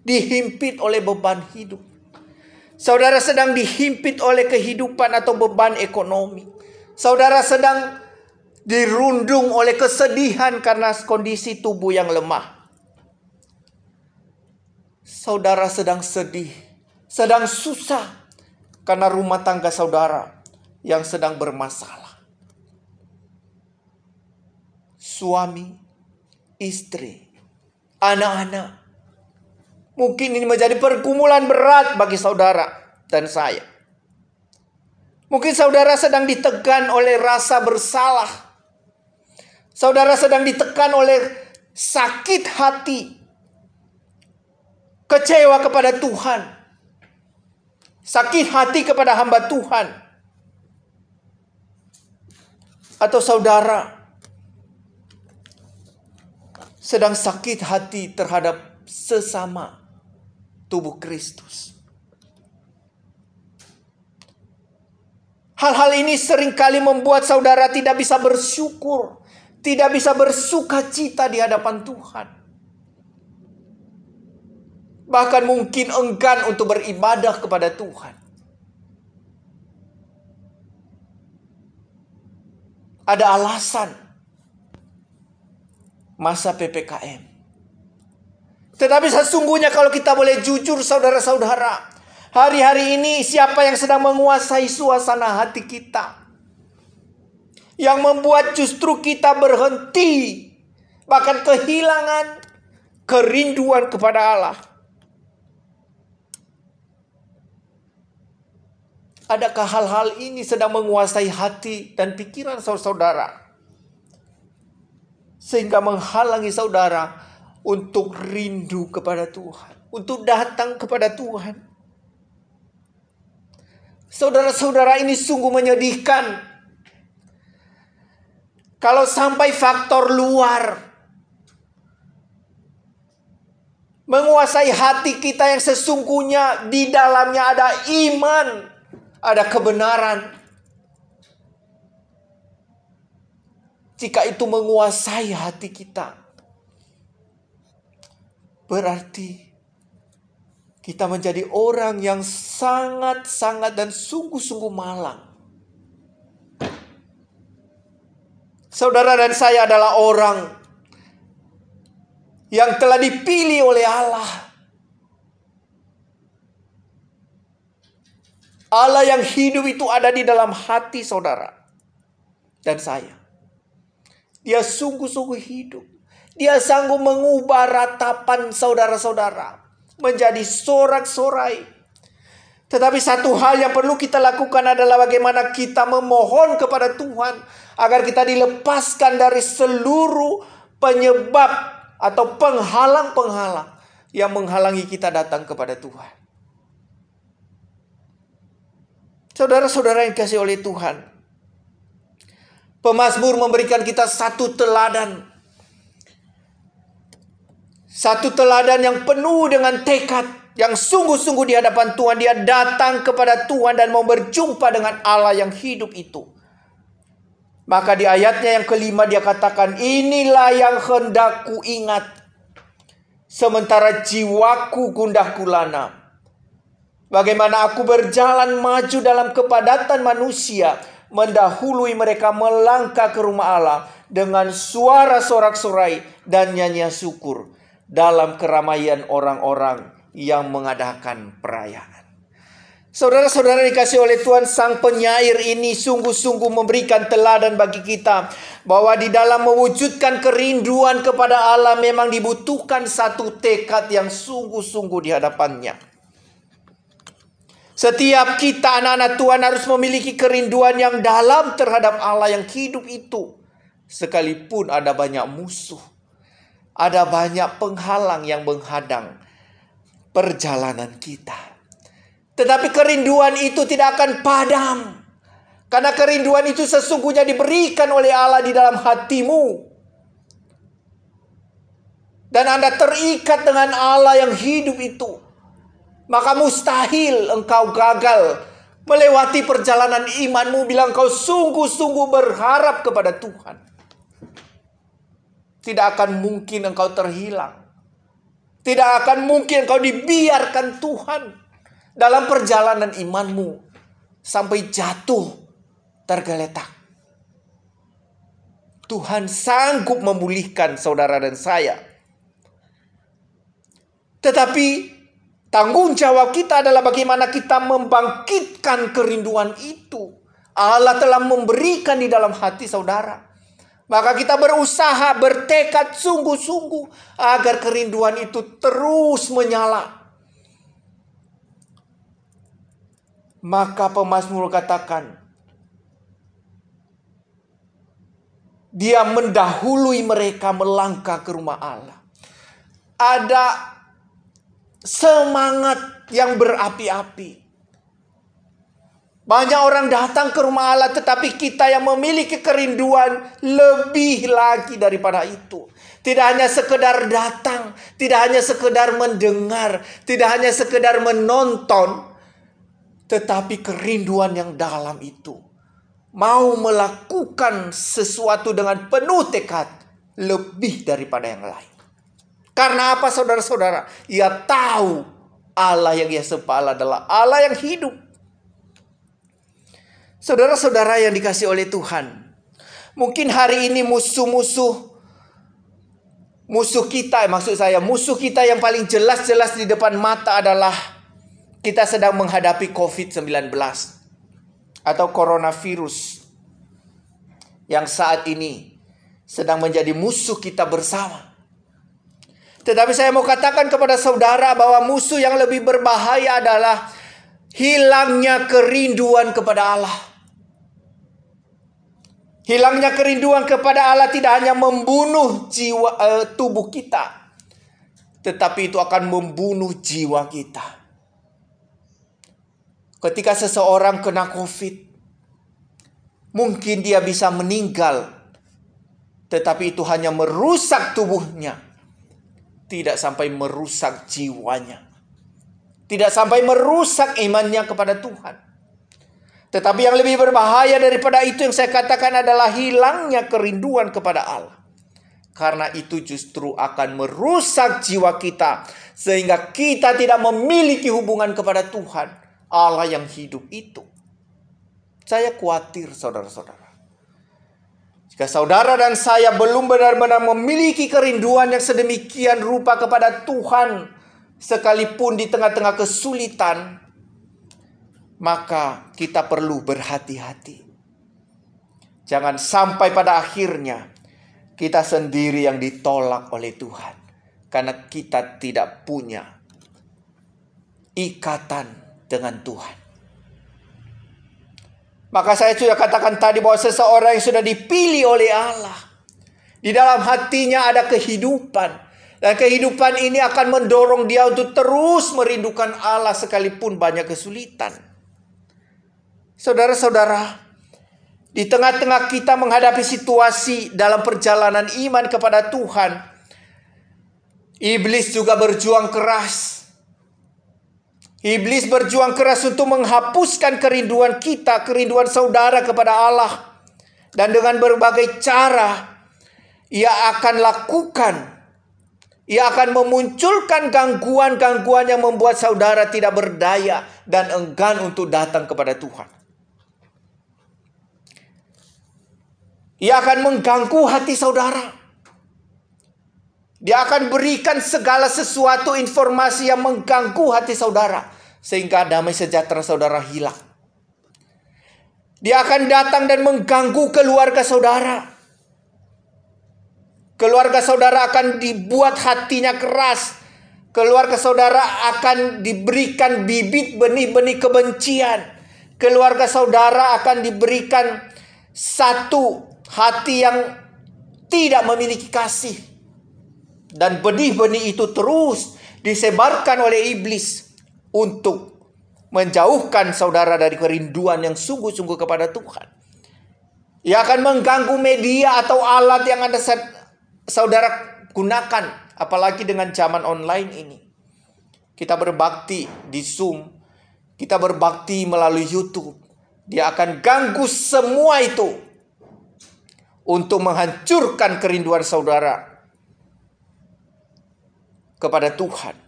S3: dihimpit oleh beban hidup. Saudara sedang dihimpit oleh kehidupan atau beban ekonomi. Saudara sedang dirundung oleh kesedihan karena kondisi tubuh yang lemah. Saudara sedang sedih, sedang susah karena rumah tangga saudara yang sedang bermasalah. Suami, istri, anak-anak. Mungkin ini menjadi pergumulan berat bagi saudara dan saya. Mungkin saudara sedang ditekan oleh rasa bersalah. Saudara sedang ditekan oleh sakit hati, kecewa kepada Tuhan, sakit hati kepada hamba Tuhan. Atau saudara sedang sakit hati terhadap sesama tubuh Kristus. Hal-hal ini seringkali membuat saudara tidak bisa bersyukur, tidak bisa bersuka cita di hadapan Tuhan. Bahkan mungkin enggan untuk beribadah kepada Tuhan. Ada alasan masa PPKM. Tetapi sesungguhnya kalau kita boleh jujur saudara-saudara, hari-hari ini siapa yang sedang menguasai suasana hati kita? Yang membuat justru kita berhenti, bahkan kehilangan kerinduan kepada Allah. Adakah hal-hal ini sedang menguasai hati dan pikiran saudara, sehingga menghalangi saudara untuk rindu kepada Tuhan, untuk datang kepada Tuhan? Saudara-saudara, ini sungguh menyedihkan kalau sampai faktor luar menguasai hati kita yang sesungguhnya di dalamnya ada iman, ada kebenaran. Jika itu menguasai hati kita, berarti kita menjadi orang yang sangat-sangat dan sungguh-sungguh malang. Saudara dan saya adalah orang yang telah dipilih oleh Allah. Allah yang hidup itu ada di dalam hati saudara dan saya. Dia sungguh-sungguh hidup. Dia sanggup mengubah ratapan saudara-saudara menjadi sorak-sorai. Tetapi satu hal yang perlu kita lakukan adalah bagaimana kita memohon kepada Tuhan agar kita dilepaskan dari seluruh penyebab atau penghalang-penghalang yang menghalangi kita datang kepada Tuhan. Saudara-saudara yang dikasihi oleh Tuhan, pemazmur memberikan kita satu teladan. Satu teladan yang penuh dengan tekad, yang sungguh-sungguh di hadapan Tuhan. Dia datang kepada Tuhan dan mau berjumpa dengan Allah yang hidup itu. Maka di ayatnya yang kelima dia katakan, inilah yang hendak ku ingat, sementara jiwaku gundah gulana. Bagaimana aku berjalan maju dalam kepadatan manusia, mendahului mereka melangkah ke rumah Allah dengan suara sorak-sorai dan nyanyian syukur dalam keramaian orang-orang yang mengadakan perayaan. Saudara-saudara dikasih oleh Tuhan, Sang Penyair ini sungguh-sungguh memberikan teladan bagi kita bahwa di dalam mewujudkan kerinduan kepada Allah memang dibutuhkan satu tekad yang sungguh-sungguh di hadapannya. Setiap kita anak-anak Tuhan harus memiliki kerinduan yang dalam terhadap Allah yang hidup itu. Sekalipun ada banyak musuh, ada banyak penghalang yang menghadang perjalanan kita. Tetapi kerinduan itu tidak akan padam. Karena kerinduan itu sesungguhnya diberikan oleh Allah di dalam hatimu. Dan Anda terikat dengan Allah yang hidup itu. Maka mustahil engkau gagal melewati perjalanan imanmu bila engkau sungguh-sungguh berharap kepada Tuhan. Tidak akan mungkin engkau terhilang. Tidak akan mungkin engkau dibiarkan Tuhan dalam perjalanan imanmu sampai jatuh tergeletak. Tuhan sanggup memulihkan saudara dan saya. Tetapi tanggung jawab kita adalah bagaimana kita membangkitkan kerinduan itu. Allah telah memberikan di dalam hati saudara. Maka kita berusaha, bertekad sungguh-sungguh agar kerinduan itu terus menyala. Maka pemazmur katakan, dia mendahului mereka melangkah ke rumah Allah. Ada semangat yang berapi-api. Banyak orang datang ke rumah Allah, tetapi kita yang memiliki kerinduan lebih lagi daripada itu. Tidak hanya sekedar datang, tidak hanya sekedar mendengar, tidak hanya sekedar menonton, tetapi kerinduan yang dalam itu. Mau melakukan sesuatu dengan penuh tekad lebih daripada yang lain. Karena apa saudara-saudara? Ia tahu Allah yang ia sembah adalah Allah yang hidup. Saudara-saudara yang dikasihi oleh Tuhan, mungkin hari ini musuh-musuh Musuh kita, maksud saya, musuh kita yang paling jelas-jelas di depan mata adalah kita sedang menghadapi COVID-19 atau coronavirus yang saat ini sedang menjadi musuh kita bersama. Tetapi saya mau katakan kepada saudara bahwa musuh yang lebih berbahaya adalah hilangnya kerinduan kepada Allah. Hilangnya kerinduan kepada Allah tidak hanya membunuh tubuh kita, tetapi itu akan membunuh jiwa kita. Ketika seseorang kena COVID, mungkin dia bisa meninggal, tetapi itu hanya merusak tubuhnya, tidak sampai merusak jiwanya, tidak sampai merusak imannya kepada Tuhan. Tetapi yang lebih berbahaya daripada itu yang saya katakan adalah hilangnya kerinduan kepada Allah. Karena itu justru akan merusak jiwa kita, sehingga kita tidak memiliki hubungan kepada Tuhan, Allah yang hidup itu. Saya khawatir saudara-saudara, jika saudara dan saya belum benar-benar memiliki kerinduan yang sedemikian rupa kepada Tuhan, sekalipun di tengah-tengah kesulitan, maka kita perlu berhati-hati. Jangan sampai pada akhirnya kita sendiri yang ditolak oleh Tuhan, karena kita tidak punya ikatan dengan Tuhan. Maka saya sudah katakan tadi bahwa seseorang yang sudah dipilih oleh Allah, di dalam hatinya ada kehidupan. Dan kehidupan ini akan mendorong dia untuk terus merindukan Allah sekalipun banyak kesulitan. Saudara-saudara, di tengah-tengah kita menghadapi situasi dalam perjalanan iman kepada Tuhan, iblis juga berjuang keras. Iblis berjuang keras untuk menghapuskan kerinduan kita, kerinduan saudara kepada Allah. Dan dengan berbagai cara, ia akan lakukan. Ia akan memunculkan gangguan-gangguan yang membuat saudara tidak berdaya dan enggan untuk datang kepada Tuhan. Ia akan mengganggu hati saudara. Dia akan berikan segala sesuatu informasi yang mengganggu hati saudara, sehingga damai sejahtera saudara hilang. Dia akan datang dan mengganggu keluarga saudara. Keluarga saudara akan dibuat hatinya keras. Keluarga saudara akan diberikan bibit benih-benih kebencian. Keluarga saudara akan diberikan satu hati yang tidak memiliki kasih. Dan benih-benih itu terus disebarkan oleh iblis untuk menjauhkan saudara dari kerinduan yang sungguh-sungguh kepada Tuhan. Ia akan mengganggu media atau alat yang Anda saudara gunakan, apalagi dengan zaman online ini. Kita berbakti di Zoom, kita berbakti melalui YouTube. Dia akan ganggu semua itu untuk menghancurkan kerinduan saudara kepada Tuhan.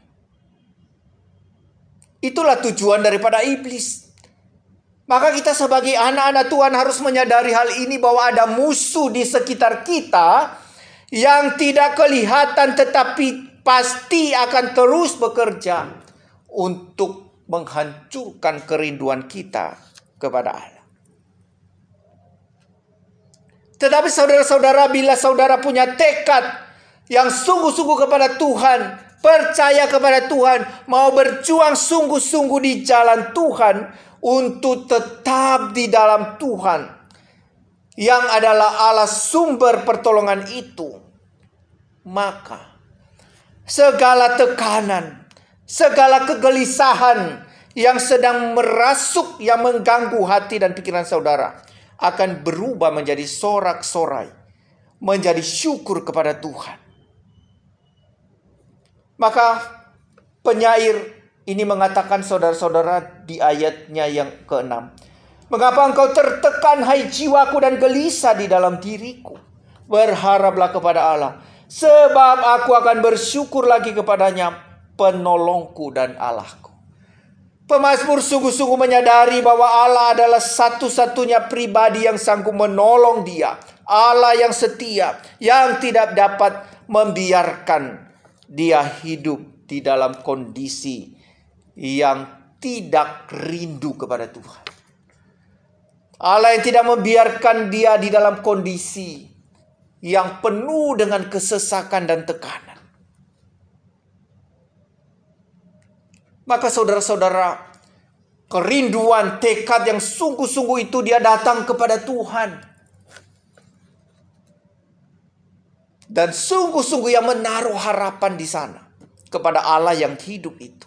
S3: Itulah tujuan daripada iblis. Maka kita sebagai anak-anak Tuhan harus menyadari hal ini, bahwa ada musuh di sekitar kita yang tidak kelihatan tetapi pasti akan terus bekerja untuk menghancurkan kerinduan kita kepada Allah. Tetapi saudara-saudara, bila saudara punya tekad yang sungguh-sungguh kepada Tuhan, percaya kepada Tuhan, mau berjuang sungguh-sungguh di jalan Tuhan, untuk tetap di dalam Tuhan, yang adalah Allah sumber pertolongan itu, maka segala tekanan, segala kegelisahan yang sedang merasuk, yang mengganggu hati dan pikiran saudara, akan berubah menjadi sorak-sorai, menjadi syukur kepada Tuhan. Maka penyair ini mengatakan, saudara-saudara, di ayatnya yang ke-6, "Mengapa engkau tertekan, hai jiwaku, dan gelisah di dalam diriku? Berharaplah kepada Allah, sebab aku akan bersyukur lagi kepadanya, penolongku dan Allahku." Pemazmur sungguh-sungguh menyadari bahwa Allah adalah satu-satunya pribadi yang sanggup menolong dia. Allah yang setia, yang tidak dapat membiarkan dia hidup di dalam kondisi yang tidak rindu kepada Tuhan. Allah yang tidak membiarkan dia di dalam kondisi yang penuh dengan kesesakan dan tekanan. Maka saudara-saudara, kerinduan, tekad yang sungguh-sungguh itu dia datang kepada Tuhan. Dan sungguh-sungguh yang menaruh harapan di sana kepada Allah yang hidup itu.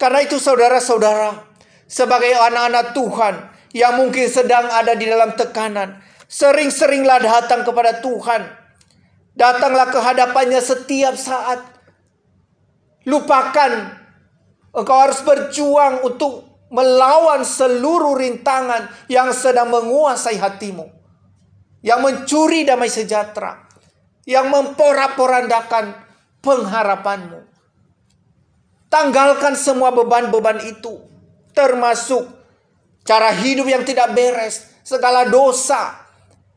S3: Karena itu saudara-saudara, sebagai anak-anak Tuhan yang mungkin sedang ada di dalam tekanan, sering-seringlah datang kepada Tuhan. Datanglah ke hadapannya setiap saat. Lupakan, engkau harus berjuang untuk melawan seluruh rintangan yang sedang menguasai hatimu, yang mencuri damai sejahtera, yang memporak-porandakan pengharapanmu. Tanggalkan semua beban-beban itu, termasuk cara hidup yang tidak beres, segala dosa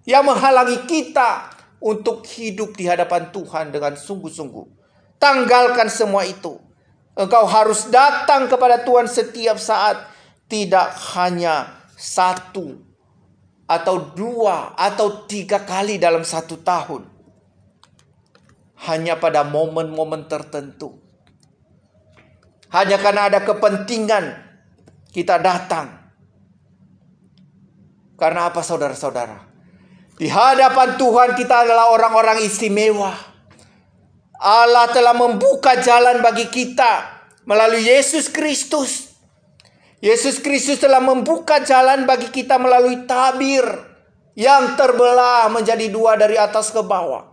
S3: yang menghalangi kita untuk hidup di hadapan Tuhan dengan sungguh-sungguh. Tanggalkan semua itu. Engkau harus datang kepada Tuhan setiap saat. Tidak hanya 1 atau 2 atau 3 kali dalam 1 tahun. Hanya pada momen-momen tertentu. Hanya karena ada kepentingan kita datang. Karena apa saudara-saudara? Di hadapan Tuhan kita adalah orang-orang istimewa. Allah telah membuka jalan bagi kita melalui Yesus Kristus. Yesus Kristus telah membuka jalan bagi kita melalui tabir yang terbelah menjadi 2 dari atas ke bawah,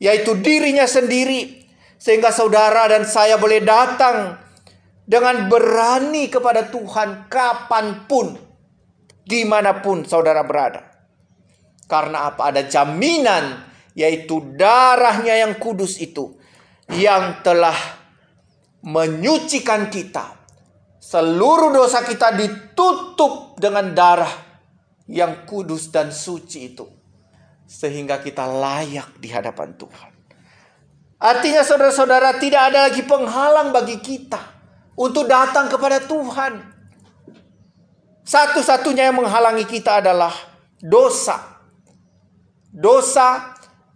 S3: yaitu dirinya sendiri, sehingga saudara dan saya boleh datang dengan berani kepada Tuhan kapanpun, dimanapun saudara berada. Karena apa? Ada jaminan, yaitu darahnya yang kudus itu, yang telah menyucikan kita. Seluruh dosa kita ditutup dengan darah yang kudus dan suci itu, sehingga kita layak di hadapan Tuhan. Artinya saudara-saudara, tidak ada lagi penghalang bagi kita untuk datang kepada Tuhan. Satu-satunya yang menghalangi kita adalah dosa. Dosa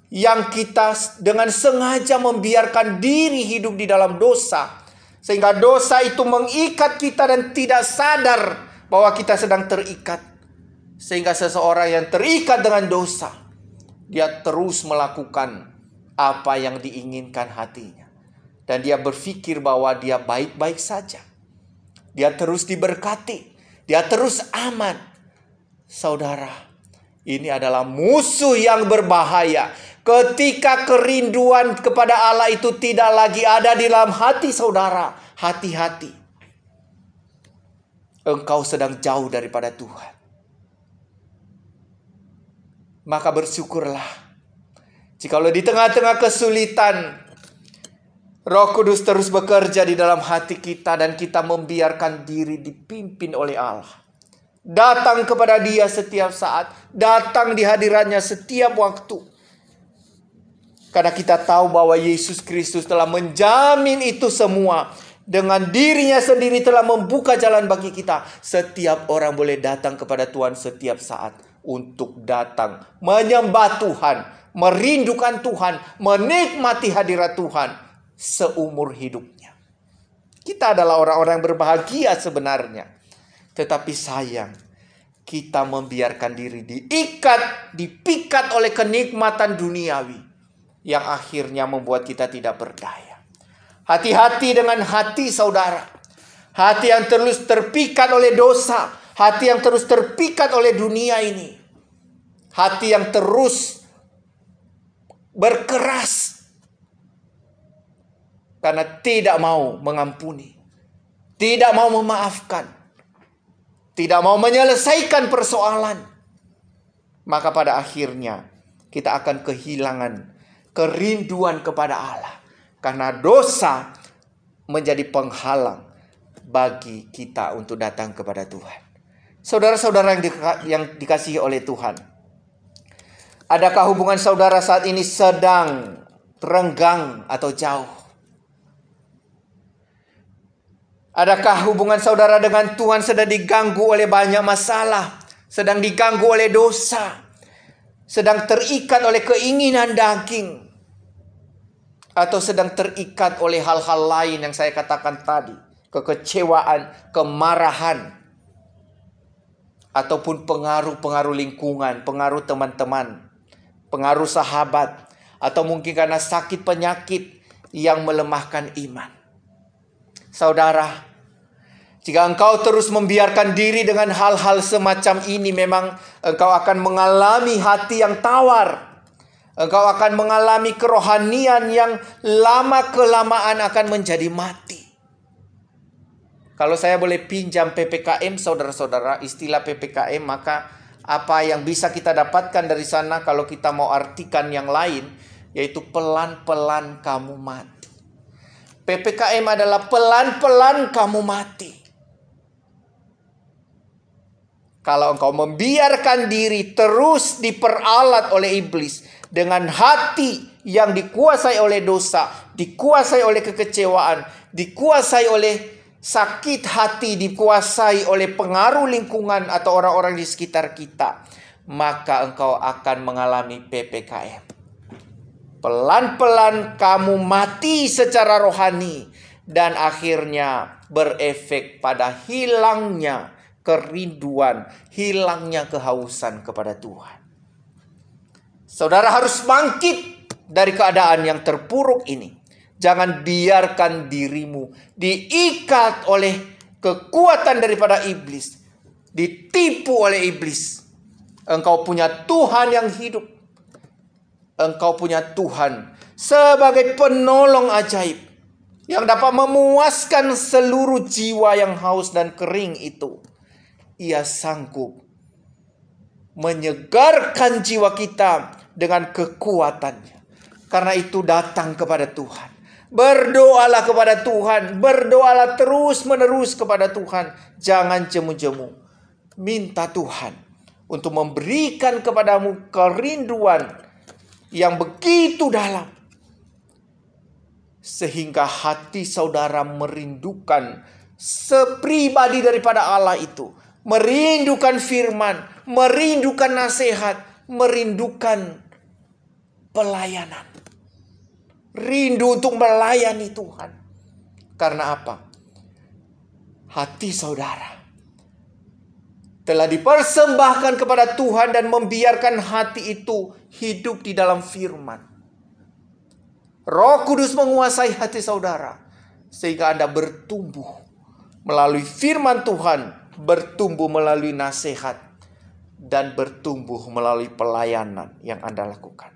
S3: yang kita dengan sengaja membiarkan diri hidup di dalam dosa. Sehingga dosa itu mengikat kita dan tidak sadar bahwa kita sedang terikat. Sehingga seseorang yang terikat dengan dosa, dia terus melakukan apa yang diinginkan hatinya. Dan dia berpikir bahwa dia baik-baik saja. Dia terus diberkati. Dia terus aman. Saudara, ini adalah musuh yang berbahaya. Ketika kerinduan kepada Allah itu tidak lagi ada di dalam hati saudara, hati-hati. Engkau sedang jauh daripada Tuhan. Maka bersyukurlah jikalau di tengah-tengah kesulitan, Roh Kudus terus bekerja di dalam hati kita dan kita membiarkan diri dipimpin oleh Allah. Datang kepada Dia setiap saat, datang di hadiratnya setiap waktu. Karena kita tahu bahwa Yesus Kristus telah menjamin itu semua. Dengan dirinya sendiri telah membuka jalan bagi kita. Setiap orang boleh datang kepada Tuhan setiap saat. Untuk datang menyembah Tuhan, merindukan Tuhan, menikmati hadirat Tuhan seumur hidupnya. Kita adalah orang-orang yang berbahagia sebenarnya. Tetapi sayang, kita membiarkan diri diikat, dipikat oleh kenikmatan duniawi yang akhirnya membuat kita tidak berdaya. Hati-hati dengan hati saudara. Hati yang terus terpikat oleh dosa. Hati yang terus terpikat oleh dunia ini. Hati yang terus berkeras karena tidak mau mengampuni, tidak mau memaafkan, tidak mau menyelesaikan persoalan. Maka pada akhirnya kita akan kehilangan kerinduan kepada Allah. Karena dosa menjadi penghalang bagi kita untuk datang kepada Tuhan. Saudara-saudara yang dikasihi oleh Tuhan, Adakah hubungan saudara saat ini sedang renggang atau jauh? Adakah hubungan saudara dengan Tuhan sedang diganggu oleh banyak masalah, sedang diganggu oleh dosa, sedang terikat oleh keinginan daging, atau sedang terikat oleh hal-hal lain yang saya katakan tadi, kekecewaan, kemarahan, ataupun pengaruh-pengaruh lingkungan, pengaruh teman-teman, pengaruh sahabat, atau mungkin karena sakit penyakit yang melemahkan iman. Saudara, jika engkau terus membiarkan diri dengan hal-hal semacam ini, memang engkau akan mengalami hati yang tawar. Engkau akan mengalami kerohanian yang lama-kelamaan akan menjadi mati. Kalau saya boleh pinjam PPKM, saudara-saudara, istilah PPKM, maka apa yang bisa kita dapatkan dari sana kalau kita mau artikan yang lain, yaitu pelan-pelan kamu mati. PPKM adalah pelan-pelan kamu mati. Kalau engkau membiarkan diri terus diperalat oleh iblis dengan hati yang dikuasai oleh dosa, dikuasai oleh kekecewaan, dikuasai oleh sakit hati, dikuasai oleh pengaruh lingkungan atau orang-orang di sekitar kita, maka engkau akan mengalami PPKM. Pelan-pelan kamu mati secara rohani dan akhirnya berefek pada hilangnya kerinduan, hilangnya kehausan kepada Tuhan. Saudara harus bangkit dari keadaan yang terpuruk ini. Jangan biarkan dirimu diikat oleh kekuatan daripada iblis, ditipu oleh iblis. Engkau punya Tuhan yang hidup. Engkau punya Tuhan sebagai penolong ajaib yang dapat memuaskan seluruh jiwa yang haus dan kering itu. Ia sanggup menyegarkan jiwa kita dengan kekuatannya. Karena itu datang kepada Tuhan. Berdoalah kepada Tuhan. Berdoalah terus menerus kepada Tuhan. Jangan jemu-jemu. Minta Tuhan untuk memberikan kepadamu kerinduan yang begitu dalam, sehingga hati saudara merindukan sepribadi daripada Allah itu, merindukan firman, merindukan nasihat, merindukan pelayanan, rindu untuk melayani Tuhan. Karena apa? Hati saudara telah dipersembahkan kepada Tuhan dan membiarkan hati itu hidup di dalam firman. Roh Kudus menguasai hati saudara sehingga Anda bertumbuh melalui firman Tuhan, bertumbuh melalui nasihat, dan bertumbuh melalui pelayanan yang Anda lakukan.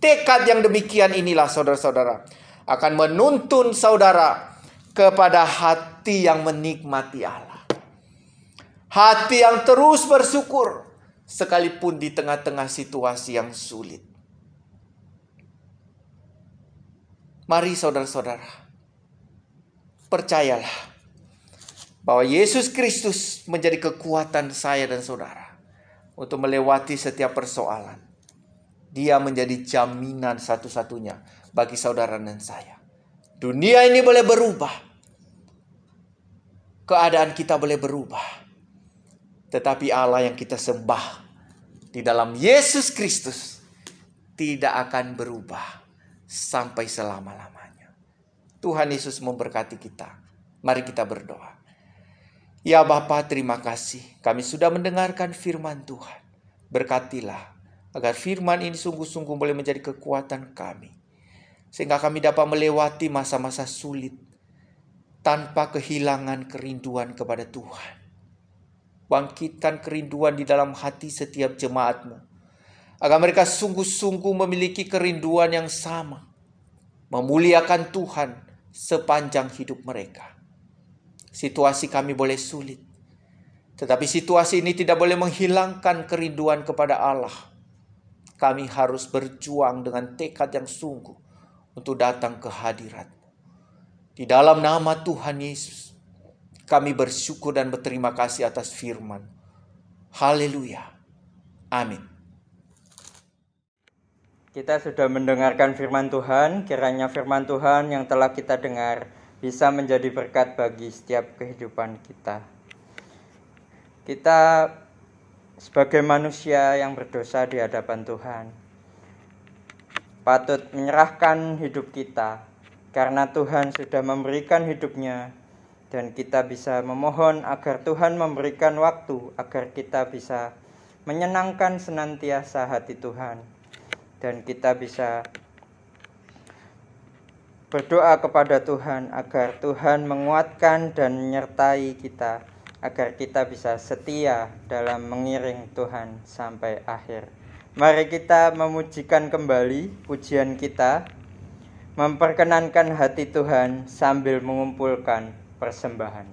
S3: Tekad yang demikian inilah saudara-saudara akan menuntun saudara kepada hati yang menikmati Allah. Hati yang terus bersyukur sekalipun di tengah-tengah situasi yang sulit. Mari saudara-saudara, percayalah bahwa Yesus Kristus menjadi kekuatan saya dan saudara untuk melewati setiap persoalan. Dia menjadi jaminan satu-satunya bagi saudara dan saya. Dunia ini boleh berubah. Keadaan kita boleh berubah. Tetapi Allah yang kita sembah di dalam Yesus Kristus tidak akan berubah sampai selama-lamanya. Tuhan Yesus memberkati kita. Mari kita berdoa. Ya Bapa, terima kasih. Kami sudah mendengarkan firman Tuhan. Berkatilah agar firman ini sungguh-sungguh boleh menjadi kekuatan kami. Sehingga kami dapat melewati masa-masa sulit tanpa kehilangan kerinduan kepada Tuhan. Bangkitkan kerinduan di dalam hati setiap jemaat-Mu, agar mereka sungguh-sungguh memiliki kerinduan yang sama, memuliakan Tuhan sepanjang hidup mereka. Situasi kami boleh sulit, tetapi situasi ini tidak boleh menghilangkan kerinduan kepada Allah. Kami harus berjuang dengan tekad yang sungguh untuk datang ke hadirat-Mu. Di dalam nama Tuhan Yesus, kami bersyukur dan berterima kasih atas firman. Haleluya. Amin.
S1: Kita sudah mendengarkan firman Tuhan, kiranya firman Tuhan yang telah kita dengar bisa menjadi berkat bagi setiap kehidupan kita. Kita sebagai manusia yang berdosa di hadapan Tuhan, patut menyerahkan hidup kita, karena Tuhan sudah memberikan hidupnya, dan kita bisa memohon agar Tuhan memberikan waktu, agar kita bisa menyenangkan senantiasa hati Tuhan, dan kita bisa berdoa kepada Tuhan agar Tuhan menguatkan dan menyertai kita, agar kita bisa setia dalam mengiring Tuhan sampai akhir. Mari kita memujikan kembali pujian kita, memperkenankan hati Tuhan sambil mengumpulkan persembahan.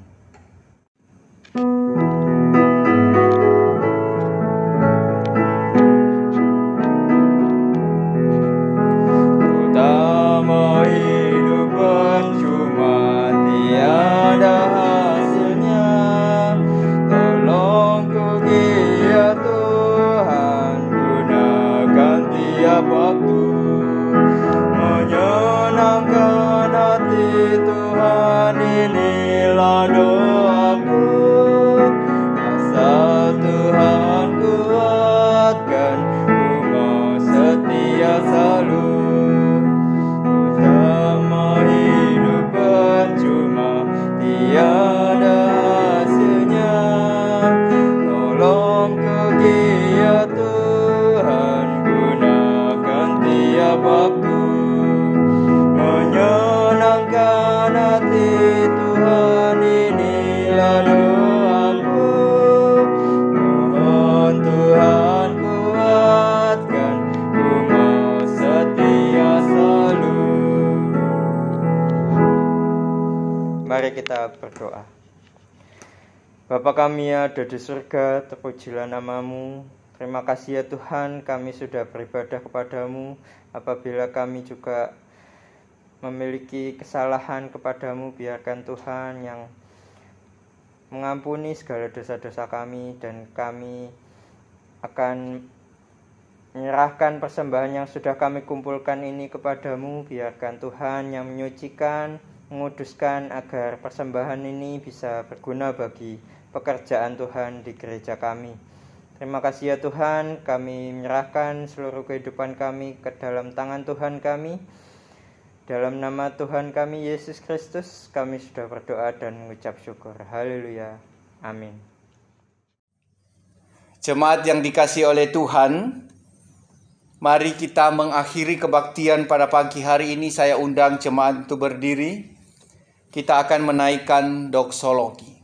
S1: Mari kita berdoa. Bapa kami yang ada di surga, terpujilah nama-Mu. Terima kasih ya Tuhan, kami sudah beribadah kepadamu. Apabila kami juga memiliki kesalahan kepadamu, biarkan Tuhan yang mengampuni segala dosa-dosa kami, dan kami akan menyerahkan persembahan yang sudah kami kumpulkan ini kepadamu. Biarkan Tuhan yang menyucikan, menguduskan, agar persembahan ini bisa berguna bagi pekerjaan Tuhan di gereja kami. Terima kasih ya Tuhan, kami menyerahkan seluruh kehidupan kami ke dalam tangan Tuhan kami. Dalam nama Tuhan kami Yesus Kristus, kami sudah berdoa dan mengucap syukur. Haleluya. Amin.
S3: Jemaat yang dikasihi oleh Tuhan, mari kita mengakhiri kebaktian pada pagi hari ini. Saya undang jemaat untuk berdiri. Kita akan menaikkan doksologi.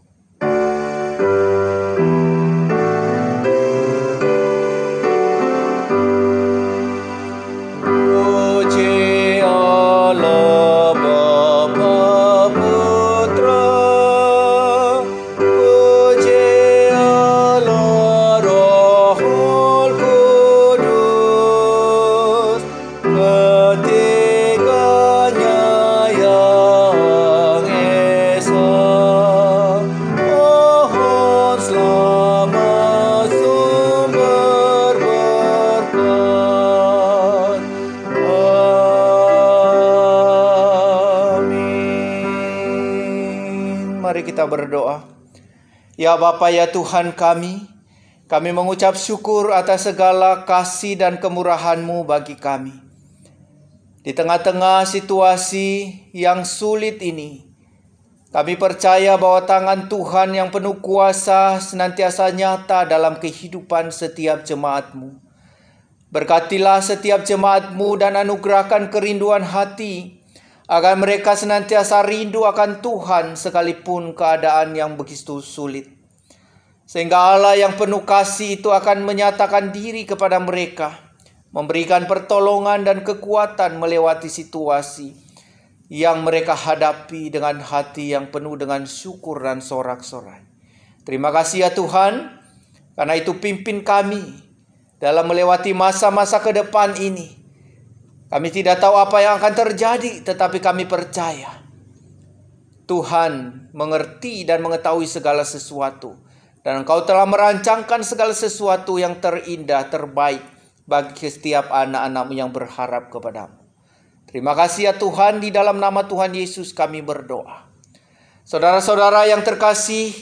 S3: Berdoa. Ya Bapa ya Tuhan kami mengucap syukur atas segala kasih dan kemurahan-Mu bagi kami. Di tengah-tengah situasi yang sulit ini, kami percaya bahwa tangan Tuhan yang penuh kuasa senantiasa nyata dalam kehidupan setiap jemaat-Mu. Berkatilah setiap jemaat-Mu dan anugerahkan kerinduan hati, agar mereka senantiasa rindu akan Tuhan sekalipun keadaan yang begitu sulit. Sehingga Allah yang penuh kasih itu akan menyatakan diri kepada mereka, memberikan pertolongan dan kekuatan melewati situasi yang mereka hadapi dengan hati yang penuh dengan syukur dan sorak-sorai. Terima kasih ya Tuhan, karena itu pimpin kami dalam melewati masa-masa ke depan ini. Kami tidak tahu apa yang akan terjadi, tetapi kami percaya Tuhan mengerti dan mengetahui segala sesuatu. Dan Engkau telah merancangkan segala sesuatu yang terindah, terbaik bagi setiap anak-anak-Mu yang berharap kepadamu. Terima kasih ya Tuhan, di dalam nama Tuhan Yesus kami berdoa. Saudara-saudara yang terkasih,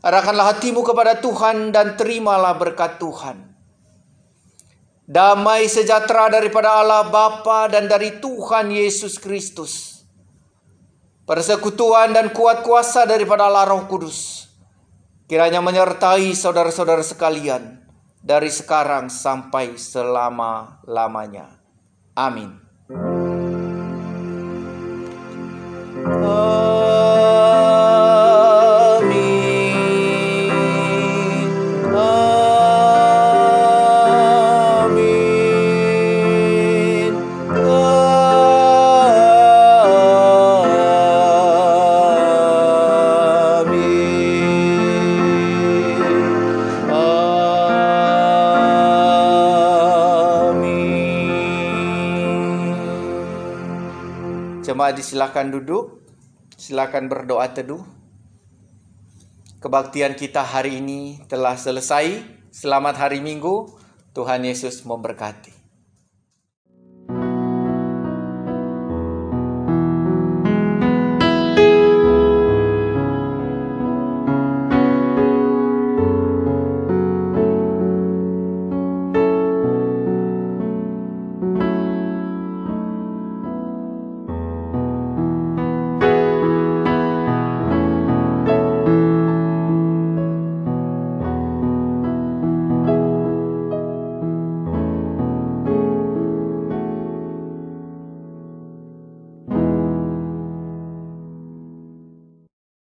S3: arahkanlah hatimu kepada Tuhan dan terimalah berkat Tuhan. Damai sejahtera daripada Allah Bapa dan dari Tuhan Yesus Kristus, persekutuan dan kuat kuasa daripada Allah Roh Kudus, kiranya menyertai saudara-saudara sekalian dari sekarang sampai selama-lamanya. Amin. Jemaat disilakan duduk, silakan berdoa teduh. Kebaktian kita hari ini telah selesai. Selamat hari Minggu, Tuhan Yesus memberkati.